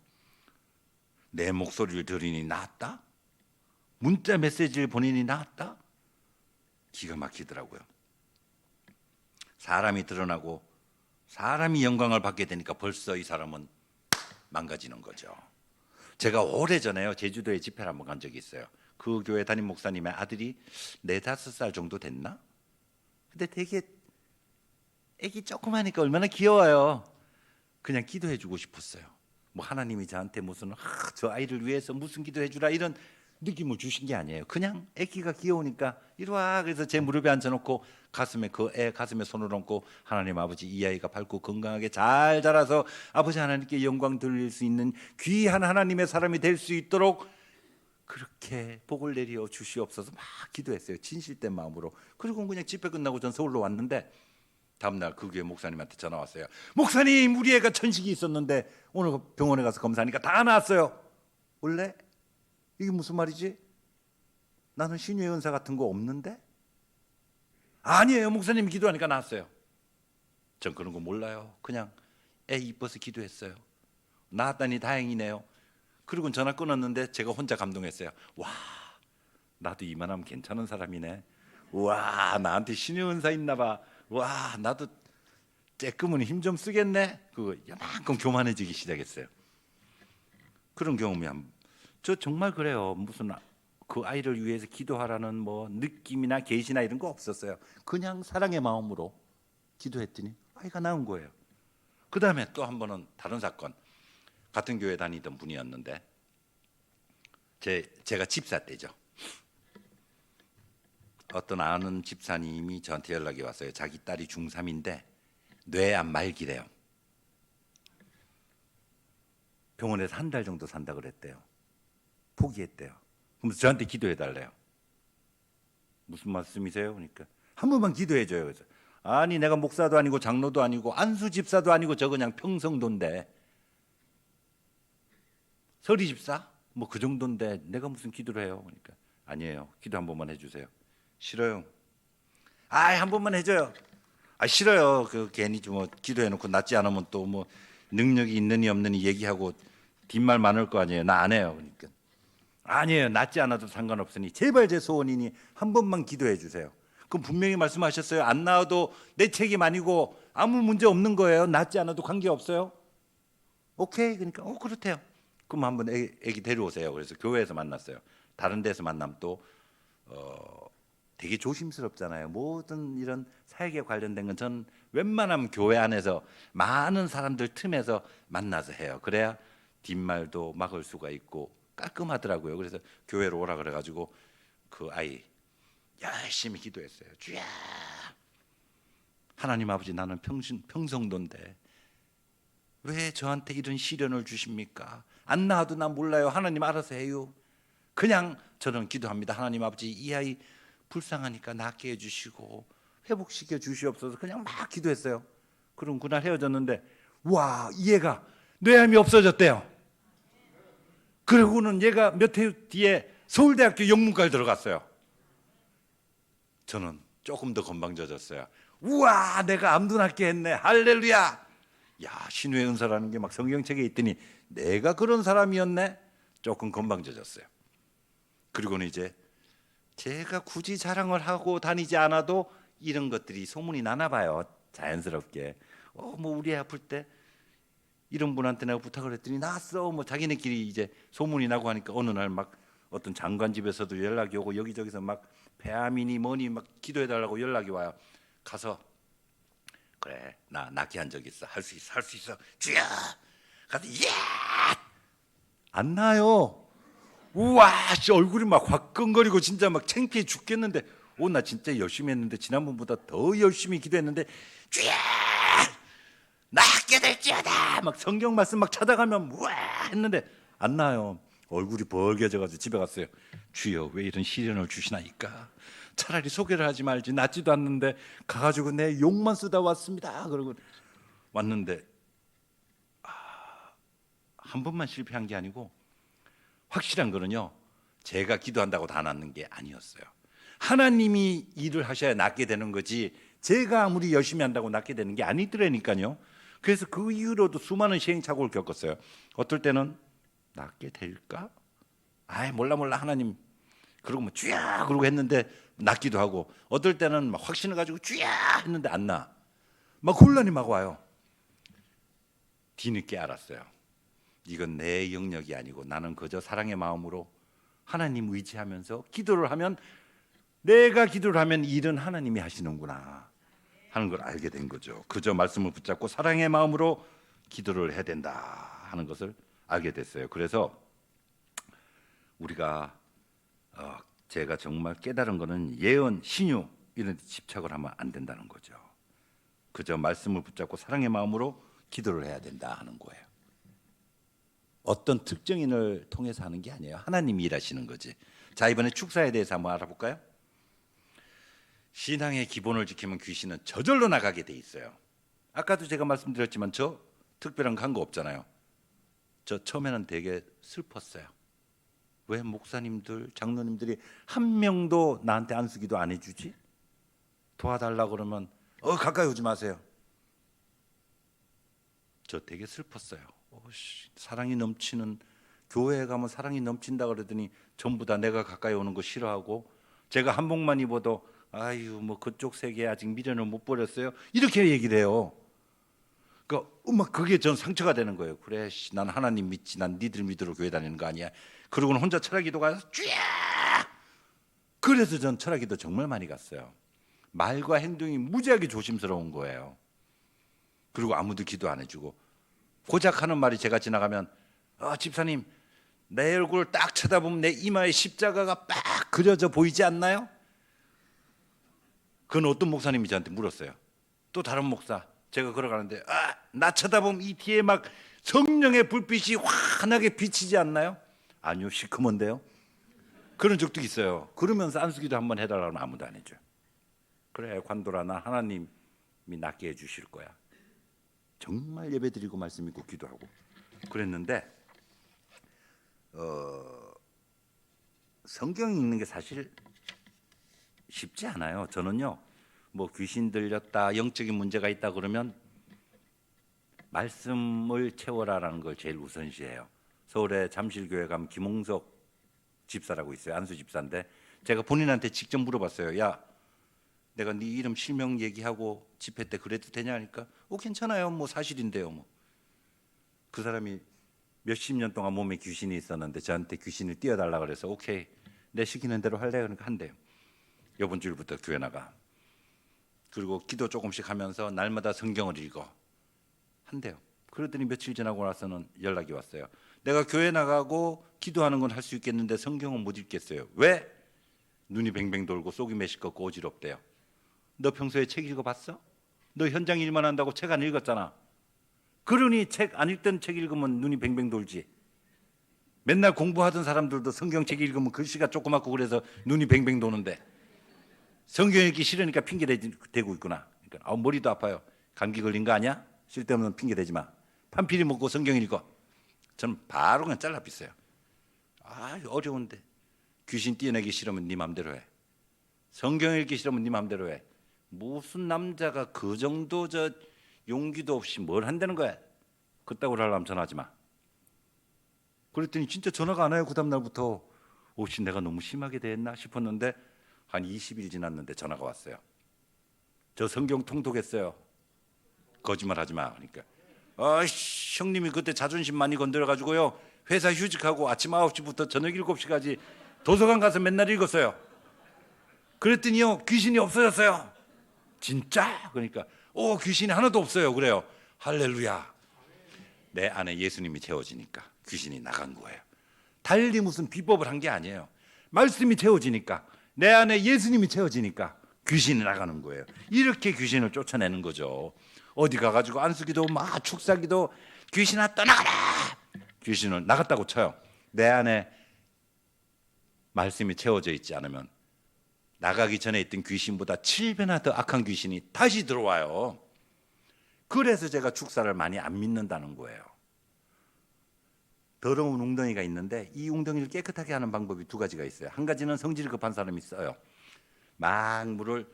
내 목소리를 들으니 나았다? 문자 메시지를 보내니 나았다? 기가 막히더라고요. 사람이 드러나고 사람이 영광을 받게 되니까 벌써 이 사람은 망가지는 거죠. 제가 오래전에요, 제주도에 집회를 한번 간 적이 있어요. 그 교회 담임 목사님의 아들이 4-5살 정도 됐나? 근데 되게 애기 조그마니까 얼마나 귀여워요. 그냥 기도해 주고 싶었어요. 뭐 하나님이 저한테 무슨 저 아이를 위해서 무슨 기도해 주라 이런 느낌을 주신 게 아니에요. 그냥 애기가 귀여우니까 이리 와. 그래서 제 무릎에 앉혀놓고 가슴에 그 애 가슴에 손을 얹고 하나님 아버지 이 아이가 밝고 건강하게 잘 자라서 아버지 하나님께 영광 돌릴 수 있는 귀한 하나님의 사람이 될 수 있도록 그렇게 복을 내려 주시옵소서 막 기도했어요. 진실된 마음으로. 그리고 그냥 집회 끝나고 전 서울로 왔는데 다음날 그 교회 목사님한테 전화 왔어요. 목사님, 우리 애가 천식이 있었는데 오늘 병원에 가서 검사하니까 다 나았어요. 원래 이게 무슨 말이지? 나는 신유의 은사 같은 거 없는데? 아니에요, 목사님 기도하니까 나았어요. 전 그런 거 몰라요. 그냥 애 이뻐서 기도했어요. 나았다니 다행이네요. 그리고 전화 끊었는데 제가 혼자 감동했어요. 와, 나도 이만하면 괜찮은 사람이네. 와, 나한테 신의 은사 있나 봐. 와, 나도 쬐끔은 힘 좀 쓰겠네. 그거 요만큼 교만해지기 시작했어요. 그런 경험이 저 정말 그래요. 무슨 그 아이를 위해서 기도하라는 뭐 느낌이나 계시나 이런 거 없었어요. 그냥 사랑의 마음으로 기도했더니 아이가 나온 거예요. 그 다음에 또 한 번은 다른 사건. 같은 교회 다니던 분이었는데 제가 집사 때죠. 어떤 아는 집사님이 저한테 연락이 왔어요. 자기 딸이 중3인데 뇌암 말기래요. 병원에서 한 달 정도 산다 그랬대요. 포기했대요. 그러면서 저한테 기도해 달래요. 무슨 말씀이세요? 그러니까 한 번만 기도해줘요. 그래서 아니 내가 목사도 아니고 장로도 아니고 안수 집사도 아니고 저 그냥 평성도인데 서리 집사 뭐 그 정도인데 내가 무슨 기도를 해요? 그러니까 아니에요. 기도 한 번만 해주세요. 싫어요. 한 번만 해줘요. 싫어요. 그 괜히 뭐 기도해놓고 낫지 않으면 또 뭐 능력이 있느니 없느니 얘기하고 뒷말 많을 거 아니에요. 나 안 해요. 그러니까 아니에요. 낫지 않아도 상관없으니 제발 제 소원이니 한 번만 기도해 주세요. 그럼 분명히 말씀하셨어요. 안 나와도 내 책임 아니고 아무 문제 없는 거예요. 낫지 않아도 관계 없어요. 오케이. 그러니까 그렇대요. 그럼 한번 애기 데려오세요. 그래서 교회에서 만났어요. 다른 데서 만나면 또 되게 조심스럽잖아요. 모든 이런 사역에 관련된 건 전 웬만하면 교회 안에서 많은 사람들 틈에서 만나서 해요. 그래야 뒷말도 막을 수가 있고 깔끔하더라고요. 그래서 교회로 오라 그래가지고 그 아이 열심히 기도했어요. 주야, 하나님 아버지 나는 평성도인데 왜 저한테 이런 시련을 주십니까? 안 나와도 난 몰라요. 하나님 알아서 해요. 그냥 저는 기도합니다. 하나님 아버지 이 아이 불쌍하니까 낫게 해주시고 회복시켜 주시옵소서. 그냥 막 기도했어요. 그럼 그날 헤어졌는데 와, 이 애가 뇌암이 없어졌대요. 그러고는 얘가 몇 해 뒤에 서울대학교 영문과를 들어갔어요. 저는 조금 더 건방져졌어요. 우와, 내가 암도 낫게 했네. 할렐루야. 야, 신우의 은사라는 게 막 성경책에 있더니 내가 그런 사람이었네. 조금 건방져졌어요. 그리고는 이제 제가 굳이 자랑을 하고 다니지 않아도 이런 것들이 소문이 나나 봐요. 자연스럽게. 뭐 우리 애 아플 때 이런 분한테 내가 부탁을 했더니 나왔어. 뭐 자기네끼리 이제 소문이 나고 하니까 어느 날 막 어떤 장관 집에서도 연락이 오고 여기저기서 막 폐암이니 뭐니 막 기도해달라고 연락이 와요. 가서 그래 나 낫게 한 적 있어. 할 수 있어. 할 수 있어. 주야. 가서 안 나요. 우와, 얼굴이 막 화끈거리고 진짜 막 창피해 죽겠는데 나 진짜 열심히 했는데 지난번보다 더 열심히 기도했는데 주야 낫게 될지어다 막 성경 말씀 막 찾아가면 우와 했는데 안 나요. 얼굴이 벌개져가지고 집에 갔어요. 주여 왜 이런 시련을 주시나이까. 차라리 소개를 하지 말지. 낫지도 않는데 가가지고 내 욕만 쓰다 왔습니다. 그러고 왔는데 한 번만 실패한 게 아니고 확실한 거는요, 제가 기도한다고 다 낫는 게 아니었어요. 하나님이 일을 하셔야 낫게 되는 거지 제가 아무리 열심히 한다고 낫게 되는 게 아니더라니까요. 그래서 그 이후로도 수많은 시행착오를 겪었어요. 어떨 때는 낫게 될까? 몰라 하나님. 그러고 뭐 주야 그러고 했는데 낫기도 하고, 어떨 때는 막 확신을 가지고 주야 했는데 안 나. 막 혼란이 막 와요. 뒤늦게 알았어요. 이건 내 영역이 아니고 나는 그저 사랑의 마음으로 하나님 의지하면서 기도를 하면, 내가 기도를 하면 일은 하나님이 하시는구나 하는 걸 알게 된 거죠. 그저 말씀을 붙잡고 사랑의 마음으로 기도를 해야 된다 하는 것을 알게 됐어요. 그래서 우리가 제가 정말 깨달은 거는 예언, 신유 이런 데 집착을 하면 안 된다는 거죠. 그저 말씀을 붙잡고 사랑의 마음으로 기도를 해야 된다 하는 거예요. 어떤 특정인을 통해서 하는 게 아니에요. 하나님이 일하시는 거지. 자, 이번에 축사에 대해서 한번 알아볼까요? 신앙의 기본을 지키면 귀신은 저절로 나가게 돼 있어요. 아까도 제가 말씀드렸지만 저 특별한 거 한 거 없잖아요. 저 처음에는 되게 슬펐어요. 왜 목사님들, 장로님들이 한 명도 나한테 안수기도 안 해주지? 도와달라 그러면 가까이 오지 마세요. 저 되게 슬펐어요. 사랑이 넘치는 교회에 가면 사랑이 넘친다 그러더니 전부 다 내가 가까이 오는 거 싫어하고, 제가 한복만 입어도 아유 뭐 그쪽 세계에 아직 미련을 못 버렸어요 이렇게 얘기를 해요. 그러니까 그게 전 상처가 되는 거예요. 그래, 난 하나님 믿지, 난 니들 믿으러 교회 다니는 거 아니야. 그러고는 혼자 철학기도 가서 쥐야. 그래서 전 철학기도 정말 많이 갔어요. 말과 행동이 무지하게 조심스러운 거예요. 그리고 아무도 기도 안 해주고, 고작 하는 말이 제가 지나가면 집사님 내 얼굴을 딱 쳐다보면 내 이마에 십자가가 딱 그려져 보이지 않나요? 그건 어떤 목사님이 저한테 물었어요. 또 다른 목사, 제가 걸어가는데 나 쳐다보면 이 뒤에 막 성령의 불빛이 환하게 비치지 않나요? 아니요, 시커먼데요. 그런 적도 있어요. 그러면서 안수기도 한번 해달라고 하면 아무도 안 해줘요. 그래 관둬라. 나 하나님이 낫게 해주실 거야. 정말 예배드리고 말씀 읽고 기도하고 그랬는데 성경 읽는 게 사실 쉽지 않아요. 저는요 뭐 귀신 들렸다 영적인 문제가 있다 그러면 말씀을 채워라라는 걸 제일 우선시해요. 서울에 잠실교회 가면 김홍석 집사라고 있어요. 안수 집사인데 제가 본인한테 직접 물어봤어요. 야 내가 네 이름 실명 얘기하고 집회 때 그래도 되냐 하니까 괜찮아요. 뭐 사실인데요. 뭐 그 사람이 몇십 년 동안 몸에 귀신이 있었는데 저한테 귀신을 띄워달라 그래서 오케이 내 시키는 대로 할래 그러니까 한대요. 이번 주일부터 교회 나가. 그리고 기도 조금씩 하면서 날마다 성경을 읽어 한대요. 그러더니 며칠 지나고 나서는 연락이 왔어요. 내가 교회 나가고 기도하는 건 할 수 있겠는데 성경은 못 읽겠어요. 왜? 눈이 뱅뱅 돌고 속이 메시껍고 어지럽대요. 너 평소에 책 읽어봤어? 너 현장 일만 한다고 책 안 읽었잖아. 그러니 책 안 읽던 책 읽으면 눈이 뱅뱅 돌지. 맨날 공부하던 사람들도 성경책 읽으면 글씨가 조그맣고 그래서 눈이 뱅뱅 도는데 성경 읽기 싫으니까 핑계 대고 있구나. 그러니까 머리도 아파요. 감기 걸린 거 아니야? 쓸데없는 핑계 대지 마. 판피리 먹고 성경 읽어. 저는 바로 그냥 잘라pis어요. 어려운데 귀신 띄어내기 싫으면 네 맘대로 해. 성경 읽기 싫으면 네 맘대로 해. 무슨 남자가 그 정도 저 용기도 없이 뭘 한다는 거야. 그따구로 하려면 전화하지 마. 그랬더니 진짜 전화가 안 와요. 그 다음 날부터. 혹시 내가 너무 심하게 대했나 싶었는데 한 20일 지났는데 전화가 왔어요. 저 성경 통독했어요. 거짓말 하지 마. 그러니까 형님이 그때 자존심 많이 건드려가지고요 회사 휴직하고 아침 9시부터 저녁 7시까지 도서관 가서 맨날 읽었어요. 그랬더니요 귀신이 없어졌어요. 진짜? 그러니까 귀신이 하나도 없어요. 그래요. 할렐루야. 내 안에 예수님이 채워지니까 귀신이 나간 거예요. 달리 무슨 비법을 한 게 아니에요. 말씀이 채워지니까 내 안에 예수님이 채워지니까 귀신이 나가는 거예요. 이렇게 귀신을 쫓아내는 거죠. 어디 가가지고 안수기도 막 축사기도 귀신아 떠나가라. 귀신을 나갔다고 쳐요. 내 안에 말씀이 채워져 있지 않으면 나가기 전에 있던 귀신보다 7배나 더 악한 귀신이 다시 들어와요. 그래서 제가 축사를 많이 안 믿는다는 거예요. 더러운 웅덩이가 있는데 이 웅덩이를 깨끗하게 하는 방법이 두 가지가 있어요. 한 가지는 성질이 급한 사람이 써요. 막 물을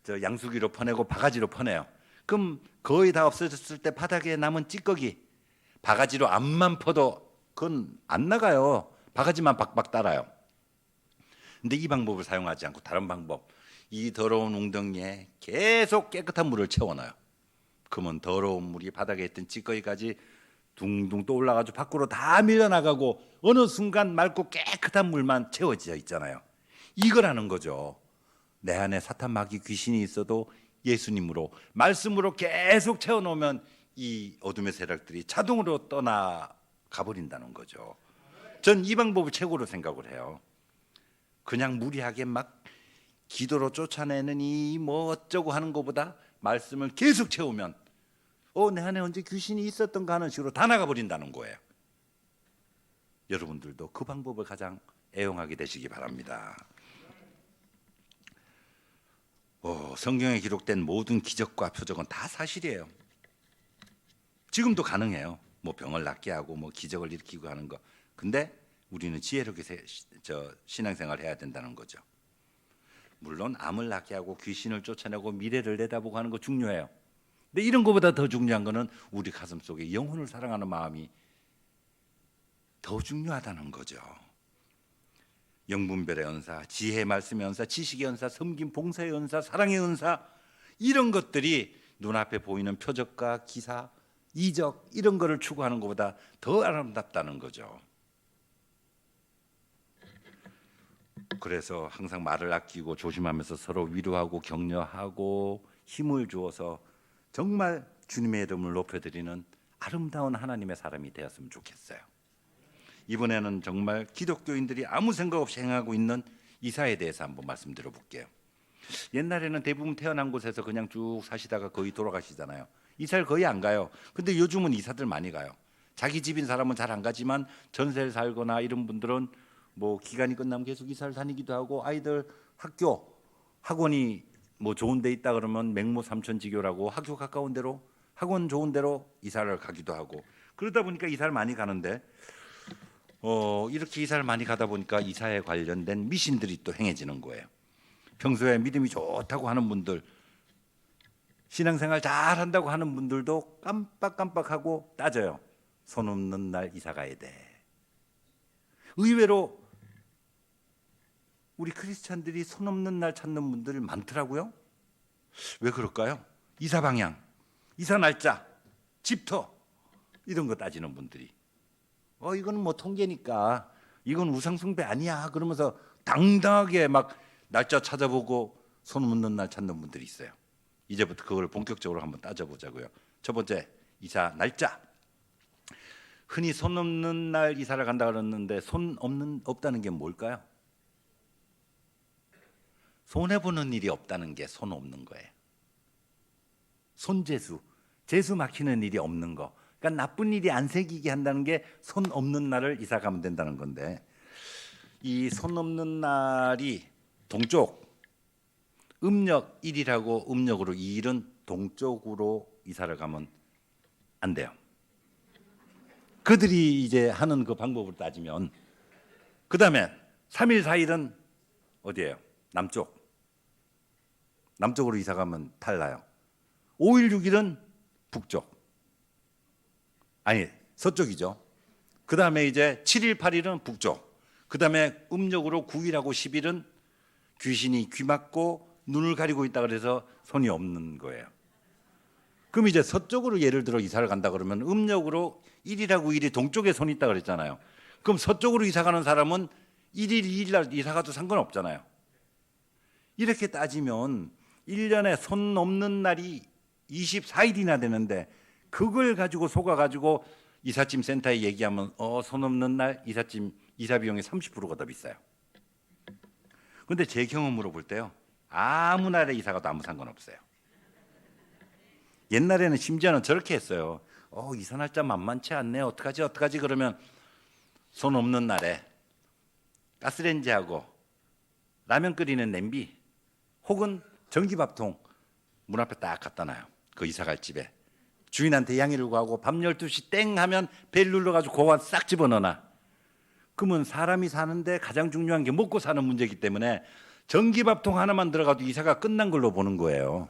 양수기로 퍼내고 바가지로 퍼내요. 그럼 거의 다 없어졌을 때 바닥에 남은 찌꺼기 바가지로 앞만 퍼도 그건 안 나가요. 바가지만 박박 따라요. 근데 이 방법을 사용하지 않고 다른 방법, 이 더러운 웅덩이에 계속 깨끗한 물을 채워놔요. 그러면 더러운 물이 바닥에 있던 찌꺼기까지 둥둥 또 올라가지고 밖으로 다 밀려나가고 어느 순간 맑고 깨끗한 물만 채워져 있잖아요. 이거라는 거죠. 내 안에 사탄 마귀 귀신이 있어도 예수님으로 말씀으로 계속 채워놓으면 이 어둠의 세력들이 자동으로 떠나가 버린다는 거죠. 전 이 방법을 최고로 생각을 해요. 그냥 무리하게 막 기도로 쫓아내는 뭐 어쩌고 하는 것보다 말씀을 계속 채우면 내 안에 언제 귀신이 있었던가 하는 식으로 다 나가버린다는 거예요. 여러분들도 그 방법을 가장 애용하게 되시기 바랍니다. 성경에 기록된 모든 기적과 표적은 다 사실이에요. 지금도 가능해요. 뭐 병을 낫게 하고 뭐 기적을 일으키고 하는 거. 근데 우리는 지혜롭게 신앙생활을 해야 된다는 거죠. 물론 암을 낫게 하고 귀신을 쫓아내고 미래를 내다보고 하는 거 중요해요. 근데 이런 것보다 더 중요한 거는 우리 가슴 속에 영혼을 사랑하는 마음이 더 중요하다는 거죠. 영분별의 은사, 지혜의 말씀의 은사, 지식의 은사, 섬김 봉사의 은사, 사랑의 은사, 이런 것들이 눈앞에 보이는 표적과 기사, 이적 이런 거를 추구하는 것보다 더 아름답다는 거죠. 그래서 항상 말을 아끼고 조심하면서 서로 위로하고 격려하고 힘을 주어서 정말 주님의 이름을 높여드리는 아름다운 하나님의 사람이 되었으면 좋겠어요. 이번에는 정말 기독교인들이 아무 생각 없이 행하고 있는 이사에 대해서 한번 말씀드려 볼게요. 옛날에는 대부분 태어난 곳에서 그냥 쭉 사시다가 거의 돌아가시잖아요. 이사를 거의 안 가요. 근데 요즘은 이사들 많이 가요. 자기 집인 사람은 잘 안 가지만 전세를 살거나 이런 분들은 뭐 기간이 끝나면 계속 이사를 다니기도 하고 아이들 학교, 학원이 뭐 좋은 데 있다 그러면 맹모 삼천지교라고 학교 가까운 데로, 학원 좋은 데로 이사를 가기도 하고, 그러다 보니까 이사를 많이 가는데 이렇게 이사를 많이 가다 보니까 이사에 관련된 미신들이 또 행해지는 거예요. 평소에 믿음이 좋다고 하는 분들, 신앙생활 잘한다고 하는 분들도 깜빡깜빡하고 따져요. 손 없는 날 이사 가야 돼. 의외로 우리 크리스찬들이 손 없는 날 찾는 분들이 많더라고요. 왜 그럴까요? 이사 방향, 이사 날짜, 집터 이런 거 따지는 분들이 이건 뭐 통계니까 이건 우상숭배 아니야 그러면서 당당하게 막 날짜 찾아보고 손 없는 날 찾는 분들이 있어요. 이제부터 그걸 본격적으로 한번 따져보자고요. 첫 번째, 이사 날짜. 흔히 손 없는 날 이사를 간다 그러는데 없다는 게 뭘까요? 손해보는 일이 없다는 게 손 없는 거예요. 손재수, 재수 막히는 일이 없는 거. 그러니까 나쁜 일이 안 생기게 한다는 게 손 없는 날을 이사 가면 된다는 건데, 이 손 없는 날이 동쪽, 음력 1일하고 음력으로 2일은 동쪽으로 이사를 가면 안 돼요. 그들이 이제 하는 그 방법으로 따지면, 그 다음에 3일 4일은 어디예요? 남쪽으로 이사 가면 탈나요. 5일 6일은 북쪽, 아니 서쪽이죠. 그 다음에 이제 7일 8일은 북쪽, 그 다음에 음력으로 9일하고 10일은 귀신이 귀 막고 눈을 가리고 있다 그래서 손이 없는 거예요. 그럼 이제 서쪽으로 예를 들어 이사를 간다 그러면 음력으로 1일하고 2일이 동쪽에 손이 있다 그랬잖아요. 그럼 서쪽으로 이사 가는 사람은 1일 2일 날 이사 가도 상관없잖아요. 이렇게 따지면 1년에 손 없는 날이 24일이나 되는데, 그걸 가지고 속아가지고 이삿짐 센터에 얘기하면 손 없는 날 이삿짐 이사 비용이 30%가 더 비싸요. 그런데 제 경험으로 볼 때요, 아무 날에 이사 가도 아무 상관없어요. 옛날에는 심지어는 저렇게 했어요. 이사 날짜 만만치 않네, 어떡하지 그러면 손 없는 날에 가스레인지하고 라면 끓이는 냄비 혹은 전기밥통 문 앞에 딱 갖다 놔요. 그 이사갈 집에 주인한테 양해를 구하고 밤 12시 땡 하면 벨 눌러가지고 고안 싹 집어넣어놔. 그러면 사람이 사는데 가장 중요한 게 먹고 사는 문제이기 때문에 전기밥통 하나만 들어가도 이사가 끝난 걸로 보는 거예요.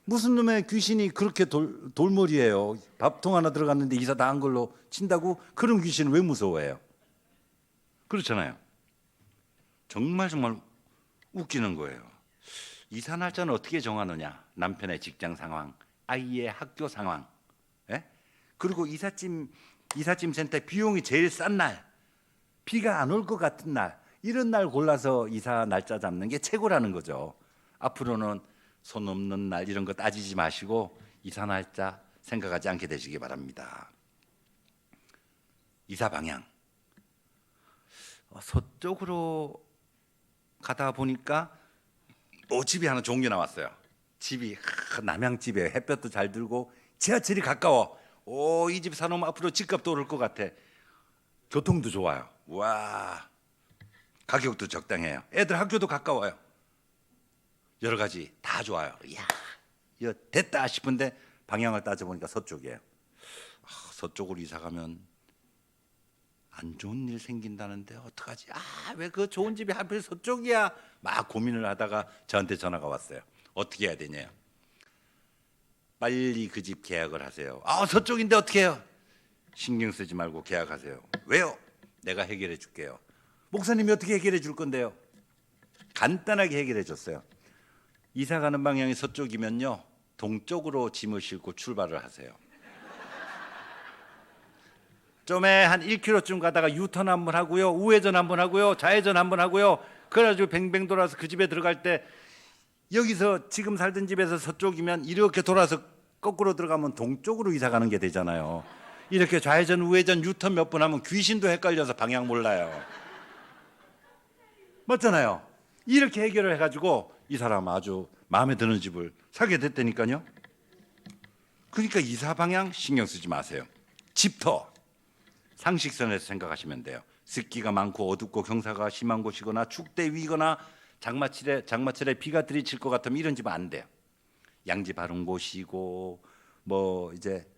무슨 놈의 귀신이 그렇게 돌머리예요. 밥통 하나 들어갔는데 이사 다 한 걸로 친다고? 그런 귀신은 왜 무서워해요? 그렇잖아요. 정말 웃기는 거예요. 이사 날짜는 어떻게 정하느냐? 남편의 직장 상황, 아이의 학교 상황, 그리고 이삿짐 센터 비용이 제일 싼 날, 비가 안 올 것 같은 날, 이런 날 골라서 이사 날짜 잡는 게 최고라는 거죠. 앞으로는 손 없는 날 이런 거 따지지 마시고 이사 날짜 생각하지 않게 되시기 바랍니다. 이사 방향, 서쪽으로 가다 보니까 집이 하나 좋은 게 나왔어요. 집이 남양집에 햇볕도 잘 들고 지하철이 가까워. 이 집 사놓으면 앞으로 집값도 오를 것 같아. 교통도 좋아요. 와, 가격도 적당해요. 애들 학교도 가까워요. 여러 가지 다 좋아요. 이야, 이거 됐다 싶은데 방향을 따져보니까 서쪽이에요. 서쪽으로 이사 가면 안 좋은 일 생긴다는데 어떡하지? 왜 그 좋은 집이 하필 서쪽이야? 막 고민을 하다가 저한테 전화가 왔어요. 어떻게 해야 되냐? 빨리 그 집 계약을 하세요. 서쪽인데 어떻게 해요? 신경 쓰지 말고 계약하세요. 왜요? 내가 해결해 줄게요. 목사님이 어떻게 해결해 줄 건데요? 간단하게 해결해 줬어요. 이사 가는 방향이 서쪽이면요, 동쪽으로 짐을 싣고 출발을 하세요. 좀에 한 1km쯤 가다가 유턴 한번 하고요, 우회전 한번 하고요, 좌회전 한번 하고요. 그래가지고 뱅뱅 돌아서 그 집에 들어갈 때, 여기서 지금 살던 집에서 서쪽이면 이렇게 돌아서 거꾸로 들어가면 동쪽으로 이사 가는 게 되잖아요. 이렇게 좌회전 우회전 유턴 몇 번 하면 귀신도 헷갈려서 방향 몰라요. 맞잖아요. 이렇게 해결을 해가지고 이 사람 아주 마음에 드는 집을 사게 됐다니까요. 그러니까 이사 방향 신경 쓰지 마세요. 집터 상식선에서 생각하시면 돼요. 습기가 많고 어둡고 경사가 심한 곳이거나 축대 위거나 장마철에 비가 들이칠 것 같으면 이런 집은 안 돼요. 양지 바른 곳이고 뭐 이제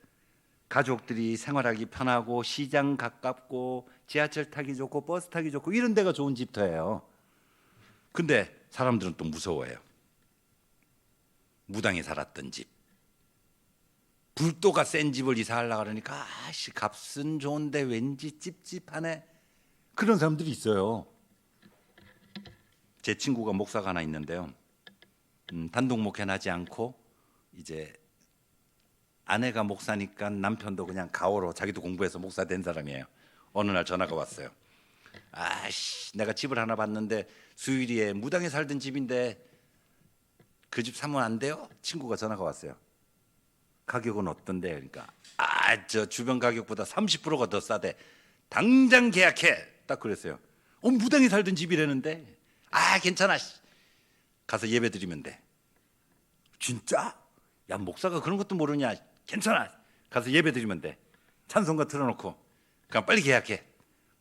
가족들이 생활하기 편하고 시장 가깝고 지하철 타기 좋고 버스 타기 좋고 이런 데가 좋은 집터예요. 근데 사람들은 또 무서워해요. 무당이 살았던 집, 불도가 센 집을 이사하려고 그러니까 아씨 값은 좋은데 왠지 찝찝하네. 그런 사람들이 있어요. 제 친구가 목사가 하나 있는데요. 단독 목회하지 않고 이제 아내가 목사니까 남편도 그냥 가오로 자기도 공부해서 목사 된 사람이에요. 어느 날 전화가 왔어요. 아씨 내가 집을 하나 봤는데 수유리에 무당에 살던 집인데 그 집 사면 안 돼요? 친구가 전화가 왔어요. 가격은 어떤데? 그러니까 저 주변 가격보다 30%가 더 싸대. 당장 계약해. 딱 그랬어요. 무당에 살던 집이라는데. 괜찮아. 가서 예배 드리면 돼. 진짜? 야 목사가 그런 것도 모르냐? 괜찮아. 가서 예배 드리면 돼. 찬송가 틀어놓고 그냥 빨리 계약해.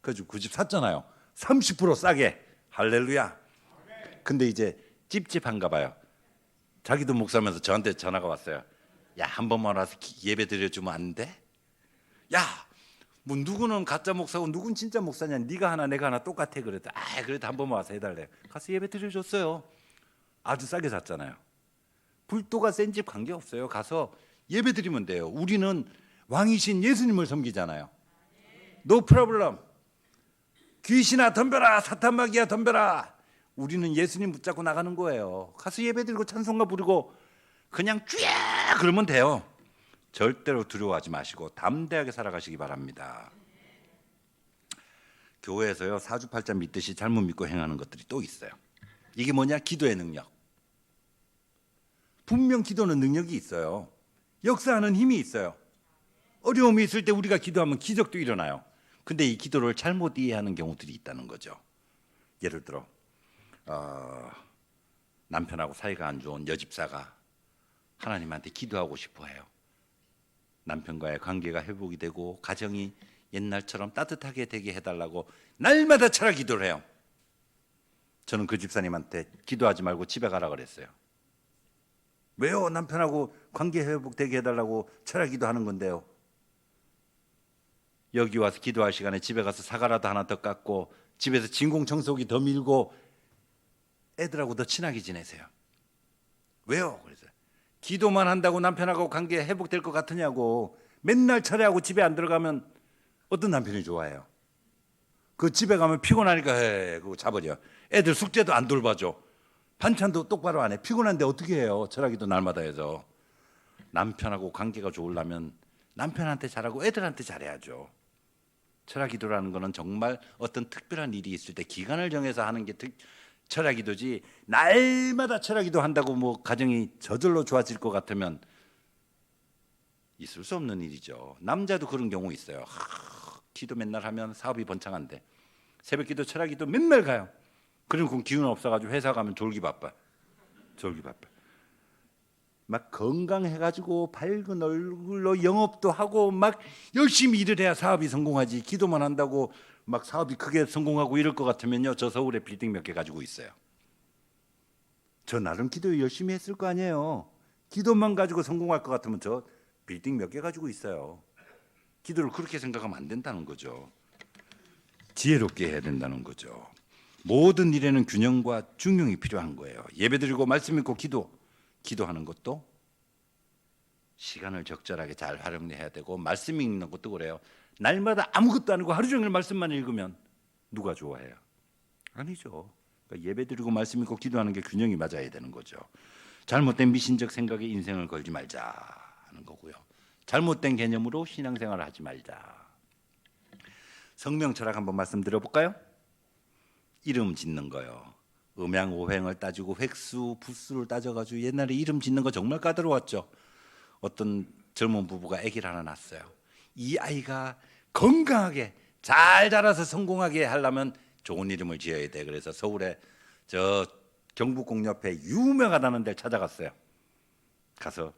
그래가지고 그 집 샀잖아요. 30% 싸게. 할렐루야. 근데 이제 찝찝한가 봐요. 자기도 목사면서 저한테 전화가 왔어요. 야 한 번만 와서 예배 드려주면 안 돼? 야 뭐 누구는 가짜 목사고 누군 진짜 목사냐? 네가 하나 내가 하나 똑같아. 그래도 그래도 한 번만 와서 해달래. 가서 예배 드려줬어요. 아주 싸게 샀잖아요. 불도가 센 집 관계없어요. 가서 예배 드리면 돼요. 우리는 왕이신 예수님을 섬기잖아요. No problem. 귀신아 덤벼라. 사탄 마귀야 덤벼라. 우리는 예수님 붙잡고 나가는 거예요. 가서 예배 드리고 찬송가 부르고 그냥 쫙 그러면 돼요. 절대로 두려워하지 마시고 담대하게 살아가시기 바랍니다. 교회에서요 사주팔자 믿듯이 잘못 믿고 행하는 것들이 또 있어요. 이게 뭐냐? 기도의 능력. 분명 기도는 능력이 있어요. 역사하는 힘이 있어요. 어려움이 있을 때 우리가 기도하면 기적도 일어나요. 근데 이 기도를 잘못 이해하는 경우들이 있다는 거죠. 예를 들어 남편하고 사이가 안 좋은 여집사가 하나님한테 기도하고 싶어 해요. 남편과의 관계가 회복이 되고 가정이 옛날처럼 따뜻하게 되게 해달라고 날마다 철학 기도를 해요. 저는 그 집사님한테 기도하지 말고 집에 가라 그랬어요. 왜요? 남편하고 관계 회복되게 해달라고 철학 기도하는 건데요. 여기 와서 기도할 시간에 집에 가서 사과라도 하나 더 깎고 집에서 진공청소기 더 밀고 애들하고 더 친하게 지내세요. 왜요? 그래서 기도만 한다고 남편하고 관계 회복될 것 같으냐고. 맨날 철회하고 집에 안 들어가면 어떤 남편이 좋아해요? 그 집에 가면 피곤하니까 그거 자버려. 애들 숙제도 안 돌봐줘. 반찬도 똑바로 안 해. 피곤한데 어떻게 해요? 철학기도 날마다 해서. 남편하고 관계가 좋으려면 남편한테 잘하고 애들한테 잘해야죠. 철학기도라는 거는 정말 어떤 특별한 일이 있을 때 기간을 정해서 하는 게 철학기도지, 날마다 철학기도 한다고 뭐 가정이 저절로 좋아질 것 같으면 있을 수 없는 일이죠. 남자도 그런 경우 있어요. 기도 맨날 하면 사업이 번창한데 새벽기도 철학기도 맨날 가요. 그리고 기운 없어가지고 회사 가면 졸기 바빠. 막 건강해가지고 밝은 얼굴로 영업도 하고 막 열심히 일을 해야 사업이 성공하지. 기도만 한다고 막 사업이 크게 성공하고 이럴 것 같으면요, 저 서울에 빌딩 몇 개 가지고 있어요. 저 나름 기도 열심히 했을 거 아니에요. 기도만 가지고 성공할 것 같으면 저 빌딩 몇 개 가지고 있어요. 기도를 그렇게 생각하면 안 된다는 거죠. 지혜롭게 해야 된다는 거죠. 모든 일에는 균형과 중용이 필요한 거예요. 예배드리고 말씀 읽고 기도하는 것도 시간을 적절하게 잘 활용해야 되고, 말씀 읽는 것도 그래요. 날마다 아무것도 안 하고 하루 종일 말씀만 읽으면 누가 좋아해요? 아니죠. 그러니까 예배드리고 말씀 읽고 기도하는 게 균형이 맞아야 되는 거죠. 잘못된 미신적 생각에 인생을 걸지 말자 하는 거고요. 잘못된 개념으로 신앙생활을 하지 말자. 성명철학 한번 말씀드려볼까요? 이름 짓는 거요. 음양오행을 따지고 획수, 부수를 따져가지고 옛날에 이름 짓는 거 정말 까다로웠죠. 어떤 젊은 부부가 아기를 하나 낳았어요. 이 아이가 건강하게 잘 자라서 성공하게 하려면 좋은 이름을 지어야 돼. 그래서 서울에 저 경북공 옆에 유명하다는 데를 찾아갔어요. 가서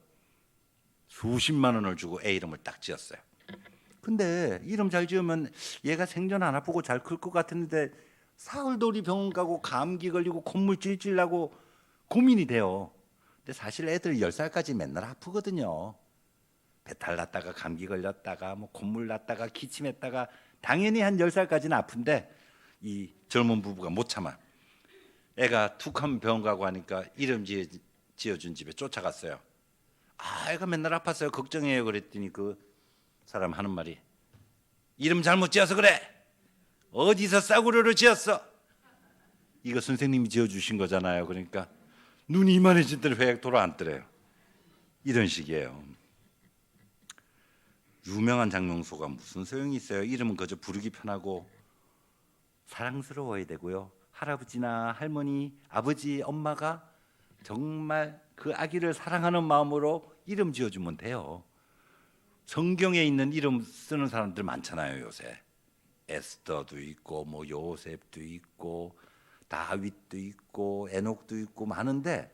수십만 원을 주고 애 이름을 딱 지었어요. 근데 이름 잘 지으면 얘가 생전 안 아프고 잘 클 것 같은데 사흘도 우리 병원 가고 감기 걸리고 콧물 찔찔 나고 고민이 돼요. 근데 사실 애들 10살까지 맨날 아프거든요. 배탈 났다가 감기 걸렸다가 뭐 콧물 났다가 기침했다가 당연히 한 10살까지는 아픈데 이 젊은 부부가 못 참아. 애가 툭 하면 병원 가고 하니까 이름 지어준 집에 쫓아갔어요. 아, 애가 맨날 아팠어요. 걱정해요. 그랬더니 그 사람 하는 말이 이름 잘못 지어서 그래. 어디서 싸구려로 지었어? 이거 선생님이 지어주신 거잖아요. 그러니까 눈이 이만해질 때는 회 돌아앉더래요. 이런 식이에요. 유명한 장명소가 무슨 소용이 있어요. 이름은 그저 부르기 편하고 사랑스러워야 되고요. 할아버지나 할머니, 아버지, 엄마가 정말 그 아기를 사랑하는 마음으로 이름 지어주면 돼요. 성경에 있는 이름 쓰는 사람들 많잖아요. 요새 에스더도 있고 뭐 요셉도 있고 다윗도 있고 에녹도 있고 많은데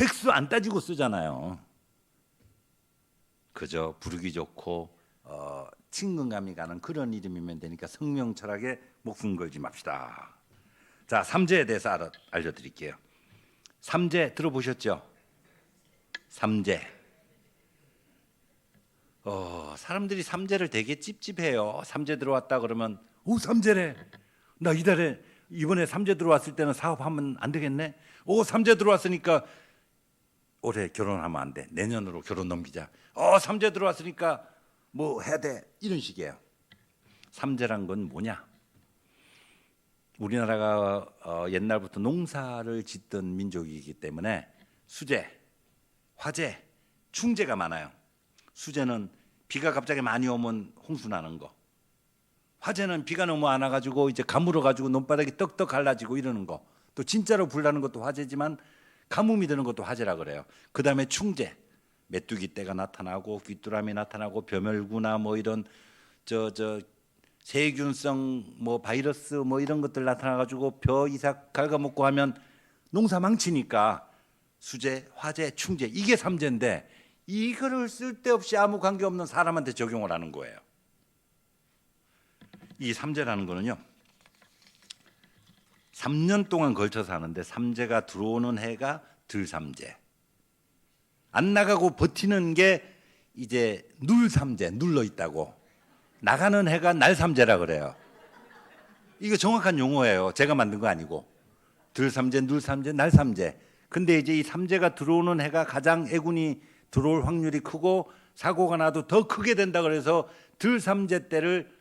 획수 안 따지고 쓰잖아요. 그저 부르기 좋고 친근감이 가는 그런 이름이면 되니까 성명 철학에 목숨 걸지 맙시다. 자, 삼재에 대해서 알려드릴게요. 삼재 들어보셨죠? 삼재. 사람들이 삼재를 되게 찝찝해요. 삼재 들어왔다 그러면 오 삼재래. 나 이달에 이번에 삼재 들어왔을 때는 사업하면 안 되겠네. 오 삼재 들어왔으니까 올해 결혼하면 안 돼. 내년으로 결혼 넘기자. 삼재 들어왔으니까 뭐 해야 돼. 이런 식이에요. 삼재란 건 뭐냐? 우리나라가 옛날부터 농사를 짓던 민족이기 때문에 수재, 화재, 충재가 많아요. 수재는 비가 갑자기 많이 오면 홍수 나는 거. 화재는 비가 너무 안 와가지고 이제 가물어 가지고 논바닥이 떡떡 갈라지고 이러는 거. 또 진짜로 불 나는 것도 화재지만 가뭄이 드는 것도 화재라 그래요. 그 다음에 충재, 메뚜기 떼가 나타나고 귀뚜라미 나타나고 벼멸구나 뭐 이런 세균성 뭐 바이러스 뭐 이런 것들 나타나가지고 벼 이삭 갉아먹고 하면 농사 망치니까 수재, 화재, 충재 이게 삼재인데 이거를 쓸데없이 아무 관계없는 사람한테 적용을 하는 거예요. 이 삼재라는 거는요 3년 동안 걸쳐서 하는데 삼재가 들어오는 해가 들삼재, 안 나가고 버티는 게 이제 눌삼재, 눌러 있다고. 나가는 해가 날삼재라 그래요. 이거 정확한 용어예요. 제가 만든 거 아니고. 들삼재, 눌삼재, 날삼재. 근데 이제 이 삼재가 들어오는 해가 가장 애군이 들어올 확률이 크고 사고가 나도 더 크게 된다 그래서 들삼재 때를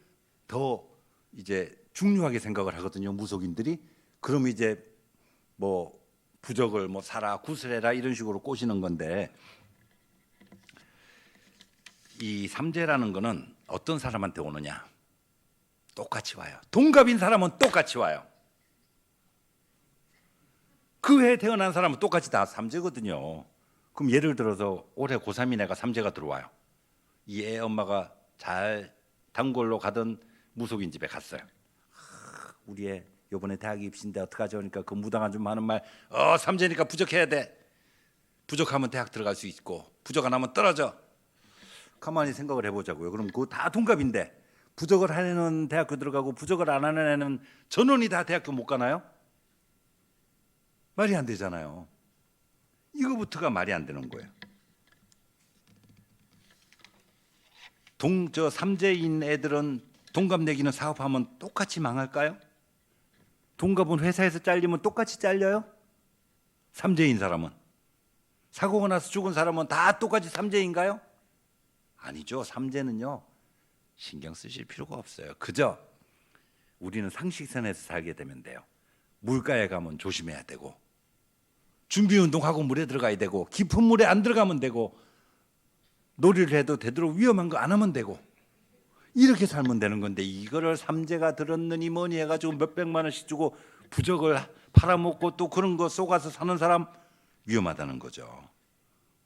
더 이제 중요하게 생각을 하거든요. 무속인들이. 그럼 이제 뭐 부적을 뭐 사라 구슬해라 이런 식으로 꼬시는 건데 이 삼재라는 거는 어떤 사람한테 오느냐? 똑같이 와요. 동갑인 사람은 똑같이 와요. 그 해에 태어난 사람은 똑같이 다 삼재거든요. 그럼 예를 들어서 올해 고3인 애가 삼재가 들어와요. 이 애 엄마가 잘 단골로 가던 무속인 집에 갔어요. 우리 애 요번에 대학 입시인데 어떡하죠? 그러니까 그 무당한 좀 하는 말 삼재니까 부적해야 돼. 부적하면 대학 들어갈 수 있고 부적 안 하면 떨어져. 가만히 생각을 해보자고요. 그럼 그거 다 동갑인데 부적을 하는 애는 대학교 들어가고 부적을 안 하는 애는 전원이 다 대학교 못 가나요? 말이 안 되잖아요. 이거부터가 말이 안 되는 거예요. 삼재인 애들은 동갑 내기는 사업하면 똑같이 망할까요? 동갑은 회사에서 잘리면 똑같이 잘려요? 삼재인 사람은 사고가 나서 죽은 사람은 다 똑같이 삼재인가요? 아니죠. 삼재는요 신경 쓰실 필요가 없어요. 그저 우리는 상식선에서 살게 되면 돼요. 물가에 가면 조심해야 되고 준비운동하고 물에 들어가야 되고 깊은 물에 안 들어가면 되고 놀이를 해도 되도록 위험한 거 안 하면 되고 이렇게 살면 되는 건데 이거를 삼재가 들었느니 뭐니 해가지고 몇백만 원씩 주고 부적을 팔아먹고 또 그런 거 속아서 사는 사람 위험하다는 거죠.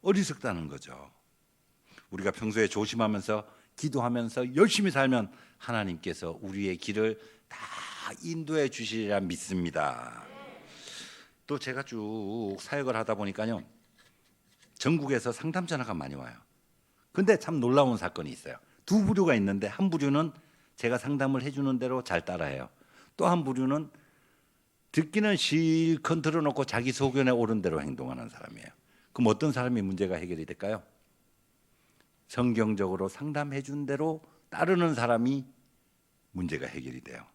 어리석다는 거죠. 우리가 평소에 조심하면서 기도하면서 열심히 살면 하나님께서 우리의 길을 다 인도해 주시리라 믿습니다. 또 제가 쭉 사역을 하다 보니까요 전국에서 상담 전화가 많이 와요. 근데 참 놀라운 사건이 있어요. 두 부류가 있는데 한 부류는 제가 상담을 해주는 대로 잘 따라해요. 또 한 부류는 듣기는 실컷 들어놓고 자기 소견에 옳은 대로 행동하는 사람이에요. 그럼 어떤 사람이 문제가 해결이 될까요? 성경적으로 상담해 준 대로 따르는 사람이 문제가 해결이 돼요.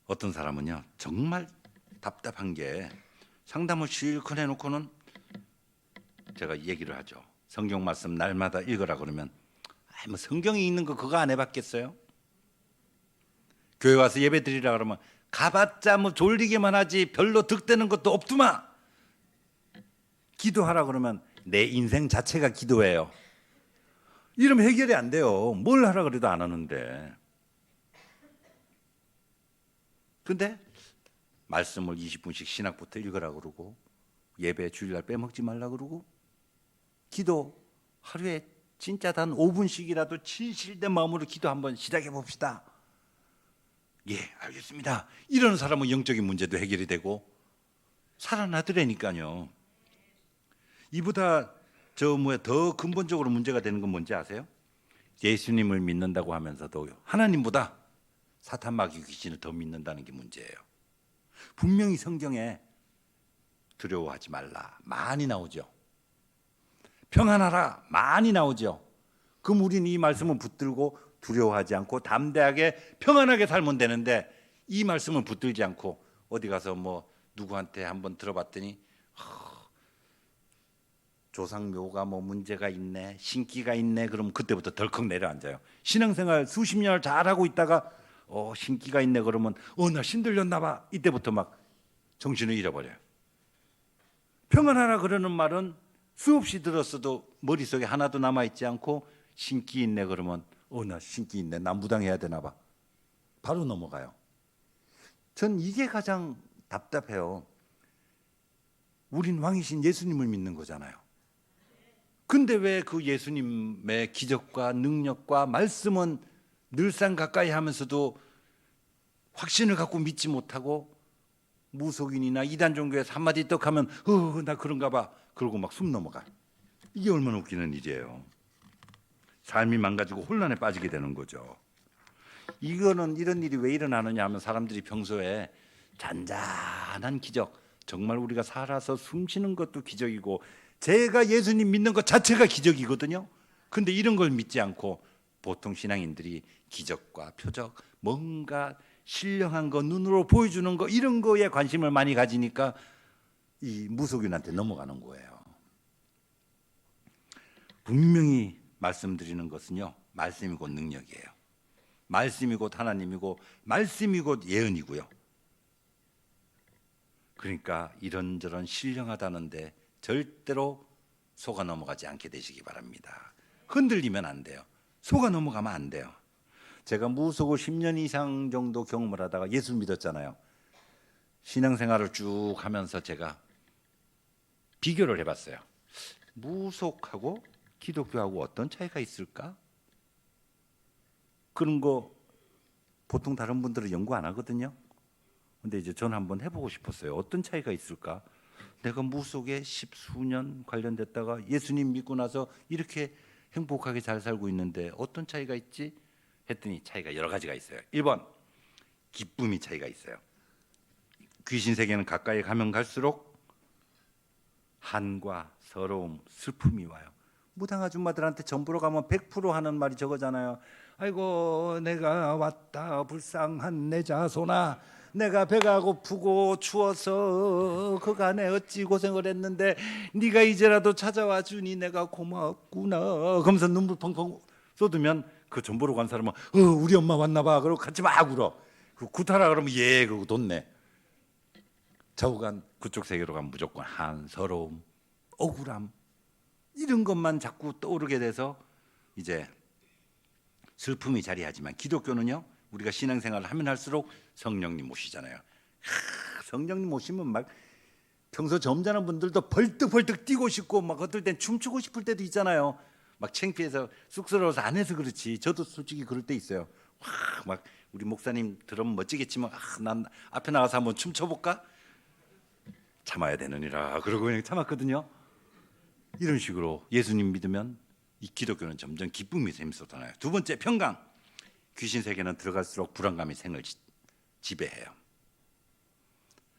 어떤 사람은요, 정말 답답한 게 상담을 실컷 해놓고는 제가 얘기를 하죠. 성경 말씀 날마다 읽으라 그러면 뭐 성경에 있는 거 그거 안 해봤겠어요? 교회 와서 예배 드리라 그러면 가봤자 뭐 졸리게만 하지 별로 득되는 것도 없더만. 기도하라 그러면 내 인생 자체가 기도예요. 이러면 해결이 안 돼요. 뭘 하라 그래도 안 하는데. 근데 말씀을 20분씩 신학부터 읽으라 그러고 예배 주일날 빼먹지 말라 그러고 기도 하루에 진짜 단 5분씩이라도 진실된 마음으로 기도 한번 시작해 봅시다. 예, 알겠습니다. 이런 사람은 영적인 문제도 해결이 되고 살아나더라니까요. 이보다 더 근본적으로 문제가 되는 건 뭔지 아세요? 예수님을 믿는다고 하면서도 하나님보다 사탄 마귀 귀신을 더 믿는다는 게 문제예요. 분명히 성경에 두려워하지 말라 많이 나오죠. 평안하라 많이 나오죠. 그럼 우리는 이 말씀을 붙들고 두려워하지 않고 담대하게 평안하게 살면 되는데 이 말씀을 붙들지 않고 어디 가서 뭐 누구한테 한번 들어봤더니 조상묘가 뭐 문제가 있네, 신기가 있네, 그러면 그때부터 덜컥 내려앉아요. 신앙생활 수십 년을 잘하고 있다가 신기가 있네 그러면 나 신들렸나 봐. 이때부터 막 정신을 잃어버려요. 평안하라 그러는 말은 수없이 들었어도 머릿속에 하나도 남아있지 않고 신기 있네 그러면 나 신기 있네, 나 무당해야 되나 봐. 바로 넘어가요. 전 이게 가장 답답해요. 우린 왕이신 예수님을 믿는 거잖아요. 근데 왜 그 예수님의 기적과 능력과 말씀은 늘상 가까이 하면서도 확신을 갖고 믿지 못하고 무속인이나 이단 종교에서 한마디 떡 하면 나 그런가 봐 그러고 막 숨 넘어가. 이게 얼마나 웃기는 일이에요. 삶이 망가지고 혼란에 빠지게 되는 거죠. 이런 일이 왜 일어나느냐 하면 사람들이 평소에 잔잔한 기적, 정말 우리가 살아서 숨 쉬는 것도 기적이고 제가 예수님 믿는 것 자체가 기적이거든요. 근데 이런 걸 믿지 않고 보통 신앙인들이 기적과 표적, 뭔가 신령한 거, 눈으로 보여주는 거 이런 거에 관심을 많이 가지니까 이 무속인한테 넘어가는 거예요. 분명히 말씀드리는 것은요, 말씀이 곧 능력이에요. 말씀이 곧 하나님이고 말씀이 곧 예언이고요. 그러니까 이런저런 신령하다는데 절대로 속아 넘어가지 않게 되시기 바랍니다. 흔들리면 안 돼요. 속아 넘어가면 안 돼요. 제가 무속을 10년 이상 정도 경험을 하다가 예수 믿었잖아요. 신앙생활을 쭉 하면서 제가 비교를 해봤어요. 무속하고 기독교하고 어떤 차이가 있을까? 그런 거 보통 다른 분들은 연구 안 하거든요. 근데 이제 저는 한번 해보고 싶었어요. 어떤 차이가 있을까? 내가 무속에 10수년 관련됐다가 예수님 믿고 나서 이렇게 행복하게 잘 살고 있는데 어떤 차이가 있지? 했더니 차이가 여러 가지가 있어요. 1번, 기쁨이 차이가 있어요. 귀신 세계는 가까이 가면 갈수록 한과 서러움, 슬픔이 와요. 무당 아줌마들한테 전보러 가면 100% 하는 말이 저거잖아요. 아이고 내가 왔다 불쌍한 내 자손아, 내가 배가 고프고 추워서 그간에 어찌 고생을 했는데 네가 이제라도 찾아와 주니 내가 고맙구나 그러면서 눈물 펑펑 쏟으면 그 전보러 간 사람은 우리 엄마 왔나 봐 그러고 같이 막 울어. 그 구타라 그러면 예 그러고 돈 내. 좌우간 그쪽 세계로 가면 무조건 한, 서러움, 억울함 이런 것만 자꾸 떠오르게 돼서 이제 슬픔이 자리하지만 기독교는요, 우리가 신앙생활을 하면 할수록 성령님 오시잖아요. 성령님 오시면 막 평소 점잖은 분들도 벌떡벌떡 뛰고 싶고 막 어떨 땐 춤추고 싶을 때도 있잖아요. 막 창피해서 쑥스러워서 안 해서 그렇지. 저도 솔직히 그럴 때 있어요. 막 우리 목사님 들으면 멋지겠지만 난 앞에 나가서 한번 춤춰볼까? 참아야 되느니라 그러고 그냥 참았거든요. 이런 식으로 예수님 믿으면 이 기독교는 점점 기쁨이 재밌어지나요. 두 번째, 평강. 귀신 세계는 들어갈수록 불안감이 생을 지배해요.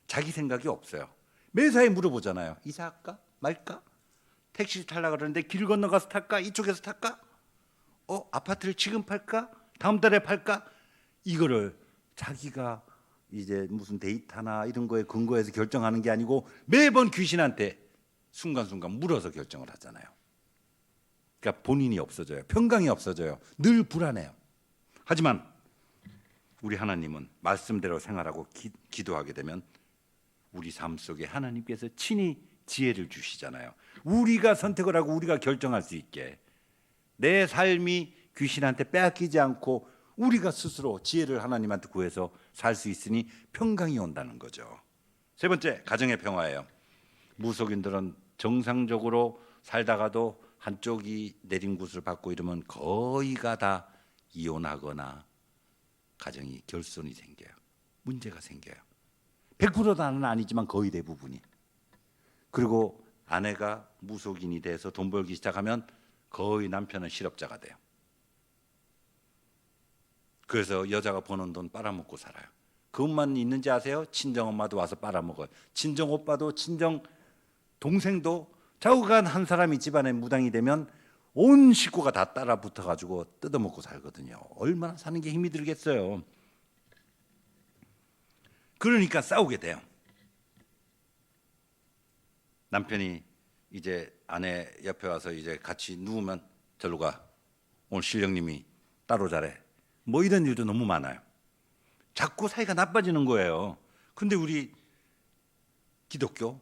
자기 생각이 없어요. 매사에 물어보잖아요. 이사할까 말까? 택시 타려고 그러는데 길 건너가서 탈까? 이쪽에서 탈까? 아파트를 지금 팔까? 다음 달에 팔까? 이거를 자기가 이제 무슨 데이터나 이런 거에 근거해서 결정하는 게 아니고 매번 귀신한테 순간순간 물어서 결정을 하잖아요. 그러니까 본인이 없어져요. 평강이 없어져요. 늘 불안해요. 하지만 우리 하나님은 말씀대로 생활하고 기도하게 되면 우리 삶 속에 하나님께서 친히 지혜를 주시잖아요. 우리가 선택을 하고 우리가 결정할 수 있게 내 삶이 귀신한테 빼앗기지 않고 우리가 스스로 지혜를 하나님한테 구해서 살 수 있으니 평강이 온다는 거죠. 세 번째, 가정의 평화예요. 무속인들은 정상적으로 살다가도 한쪽이 내림굿을 받고 이러면 거의가 다 이혼하거나 가정이 결손이 생겨요. 문제가 생겨요. 100%다는 아니지만 거의 대부분이. 그리고 아내가 무속인이 돼서 돈 벌기 시작하면 거의 남편은 실업자가 돼요. 그래서 여자가 버는 돈 빨아먹고 살아요. 그것만 있는지 아세요? 친정엄마도 와서 빨아먹어요. 친정오빠도 친정동생도 좌우간 한 사람이 집안에 무당이 되면 온 식구가 다 따라 붙어가지고 뜯어먹고 살거든요. 얼마나 사는 게 힘이 들겠어요. 그러니까 싸우게 돼요. 남편이 이제 아내 옆에 와서 이제 같이 누우면 절로 가. 오늘 신령님이 따로 자래. 뭐 이런 일도 너무 많아요. 자꾸 사이가 나빠지는 거예요. 근데 우리 기독교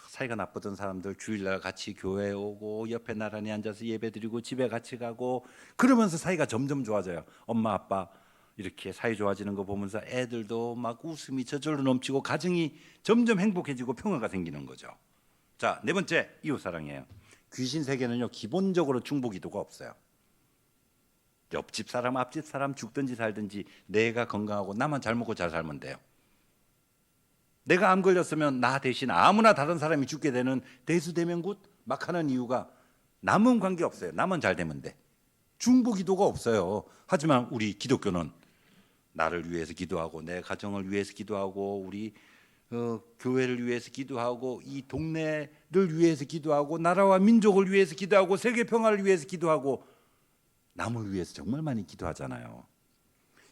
사이가 나쁘던 사람들 주일날 같이 교회에 오고 옆에 나란히 앉아서 예배드리고 집에 같이 가고 그러면서 사이가 점점 좋아져요. 엄마 아빠 이렇게 사이 좋아지는 거 보면서 애들도 막 웃음이 저절로 넘치고 가정이 점점 행복해지고 평화가 생기는 거죠. 자, 네 번째, 이웃사랑이에요. 귀신 세계는요 기본적으로 중보기도가 없어요. 옆집 사람 앞집 사람 죽든지 살든지 내가 건강하고 나만 잘 먹고 잘 살면 돼요. 내가 암 걸렸으면 나 대신 아무나 다른 사람이 죽게 되는 대수대명굿 막 하는 이유가 남은 관계 없어요. 나만 잘 되면 돼. 중보기도가 없어요. 하지만 우리 기독교는 나를 위해서 기도하고 내 가정을 위해서 기도하고 우리 교회를 위해서 기도하고 이 동네를 위해서 기도하고 나라와 민족을 위해서 기도하고 세계 평화를 위해서 기도하고 남을 위해서 정말 많이 기도하잖아요.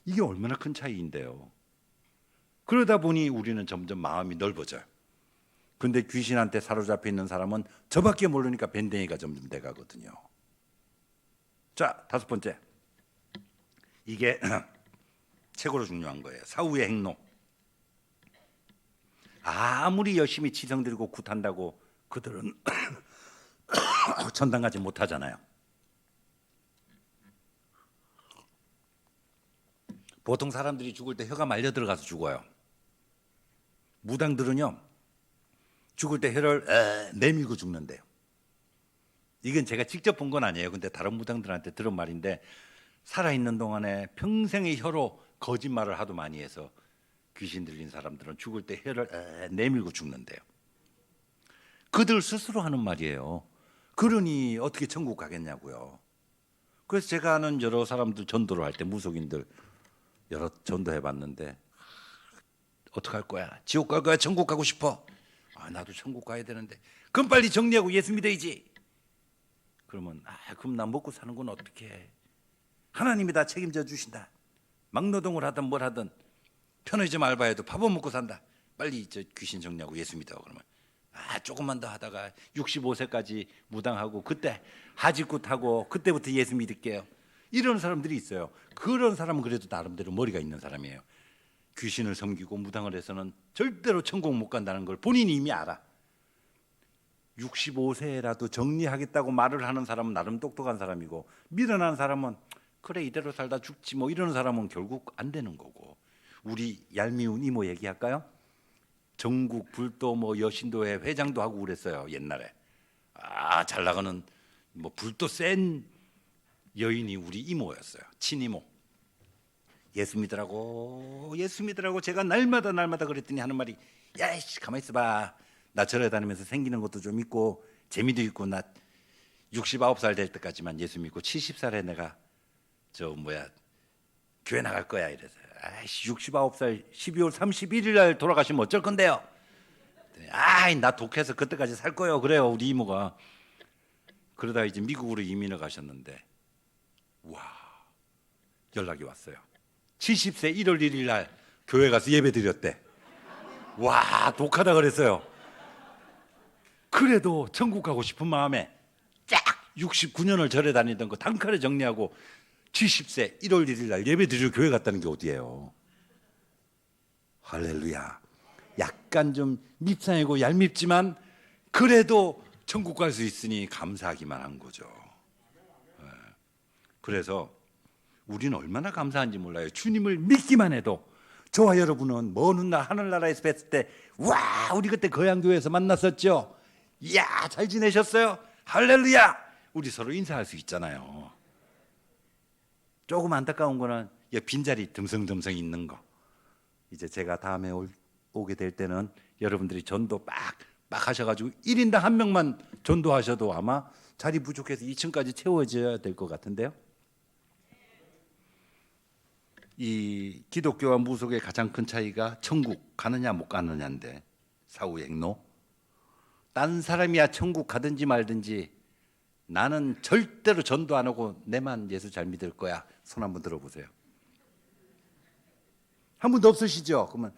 이게 얼마나 큰 차이인데요. 그러다 보니 우리는 점점 마음이 넓어져요. 근데 귀신한테 사로잡혀 있는 사람은 저밖에 모르니까 밴댕이가 점점 돼가거든요. 자, 다섯 번째. 이게 최고로 중요한 거예요. 사후의 행로. 아무리 열심히 치성 들고 굿한다고 그들은 천당 가지 못하잖아요. 보통 사람들이 죽을 때 혀가 말려 들어가서 죽어요. 무당들은요 죽을 때 혀를 내밀고 죽는데요. 이건 제가 직접 본 건 아니에요. 근데 다른 무당들한테 들은 말인데 살아있는 동안에 평생의 혀로 거짓말을 하도 많이 해서 귀신 들린 사람들은 죽을 때 혀를 내밀고 죽는데요. 그들 스스로 하는 말이에요. 그러니 어떻게 천국 가겠냐고요. 그래서 제가 아는 여러 사람들 전도를 할 때 무속인들 여러 전도해 봤는데 어떡할 거야? 지옥 갈 거야? 천국 가고 싶어? 나도 천국 가야 되는데 그럼 빨리 정리하고 예수 믿어야지. 그러면 그럼 나 먹고 사는 건 어떻게 해? 하나님이 다 책임져 주신다. 막노동을 하든 뭘 하든 편의점 알바해도 밥은 먹고 산다. 빨리 저 귀신 정리하고 예수 믿어. 그러면 조금만 더 하다가 65세까지 무당하고 그때 하직굿하고 그때부터 예수 믿을게요. 이런 사람들이 있어요. 그런 사람은 그래도 나름대로 머리가 있는 사람이에요. 귀신을 섬기고 무당을 해서는 절대로 천국 못 간다는 걸 본인이 이미 알아. 65세라도 정리하겠다고 말을 하는 사람은 나름 똑똑한 사람이고 미련한 사람은 그래 이대로 살다 죽지 뭐 이러는 사람은 결국 안 되는 거고. 우리 얄미운 이모 얘기할까요? 전국 불도 뭐 여신도회 회장도 하고 그랬어요 옛날에. 잘 나가는 뭐 불도 센 여인이 우리 이모였어요. 친이모. 예수 믿으라고 제가 날마다 그랬더니 하는 말이 야이씨 가만히 있어봐. 나 절에 다니면서 생기는 것도 좀 있고 재미도 있고 나 69살 될 때까지만 예수 믿고 70살에 내가 교회 나갈 거야 이래서. 아이씨 69살 12월 31일 날 돌아가시면 어쩔 건데요. 아이 나 독해서 그때까지 살 거예요. 그래요 우리 이모가. 그러다 이제 미국으로 이민을 가셨는데 와 연락이 왔어요. 70세 1월 1일 날 교회 가서 예배 드렸대. 와 독하다 그랬어요. 그래도 천국 가고 싶은 마음에 쫙 69년을 절에 다니던 거 단칼에 정리하고 70세 1월 1일 날 예배 드리러 교회 갔다는 게 어디예요? 할렐루야. 약간 좀 밉상이고 얄밉지만 그래도 천국 갈 수 있으니 감사하기만 한 거죠. 그래서 우리는 얼마나 감사한지 몰라요. 주님을 믿기만 해도. 저와 여러분은 먼 훗날 하늘나라에서 뵀을 때 와 우리 그때 거양교회에서 만났었죠. 이야 잘 지내셨어요? 할렐루야. 우리 서로 인사할 수 있잖아요. 조금 안타까운 거는 빈자리 듬성듬성 있는 거. 이제 제가 다음에 오게 될 때는 여러분들이 전도 빡 하셔가지고 1인당 한 명만 전도하셔도 아마 자리 부족해서 2층까지 채워져야 될 것 같은데요. 이 기독교와 무속의 가장 큰 차이가 천국 가느냐 못 가느냐인데 사후행로. 딴 사람이야 천국 가든지 말든지 나는 절대로 전도 안 하고 내만 예수 잘 믿을 거야. 손 한번 들어보세요. 한 분도 없으시죠? 그러면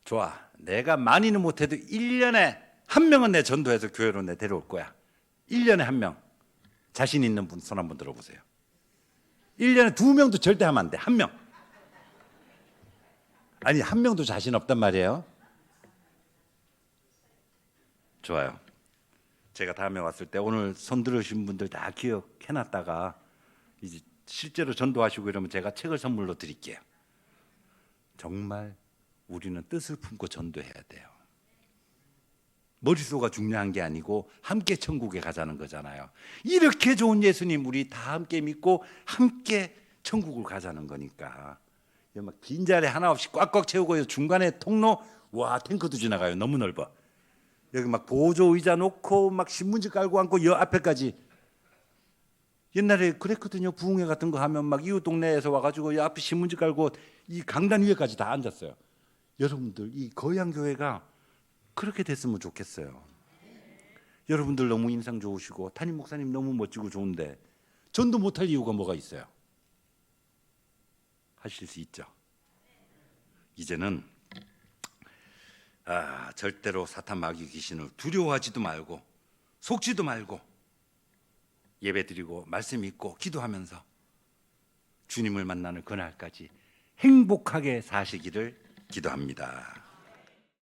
좋아. 내가 많이는 못해도 1년에 한 명은 내 전도해서 교회로 내 데려올 거야. 1년에 한 명. 자신 있는 분 손 한번 들어보세요. 1년에 2명도 절대 하면 안 돼. 한 명. 아니 한 명도 자신 없단 말이에요. 좋아요. 제가 다음에 왔을 때 오늘 손 들으신 분들 다 기억해놨다가 이제 실제로 전도하시고 이러면 제가 책을 선물로 드릴게요. 정말 우리는 뜻을 품고 전도해야 돼요. 머릿수가 중요한 게 아니고 함께 천국에 가자는 거잖아요. 이렇게 좋은 예수님 우리 다 함께 믿고 함께 천국을 가자는 거니까. 막 빈자리 하나 없이 꽉꽉 채우고 중간에 통로 와 탱크도 지나가요. 너무 넓어. 여기 막 보조 의자 놓고 막 신문지 깔고 앉고 여 앞에까지. 옛날에 그랬거든요. 부흥회 같은 거 하면 막 이웃 동네에서 와가지고 여 앞에 신문지 깔고 이 강단 위에까지 다 앉았어요. 여러분들 이 거양교회가 그렇게 됐으면 좋겠어요. 여러분들 너무 인상 좋으시고 담임 목사님 너무 멋지고 좋은데 전도 못할 이유가 뭐가 있어요? 하실 수 있죠. 이제는 절대로 사탄 마귀 귀신을 두려워하지도 말고 속지도 말고 예배드리고 말씀 읽고 기도하면서 주님을 만나는 그날까지 행복하게 사시기를 기도합니다.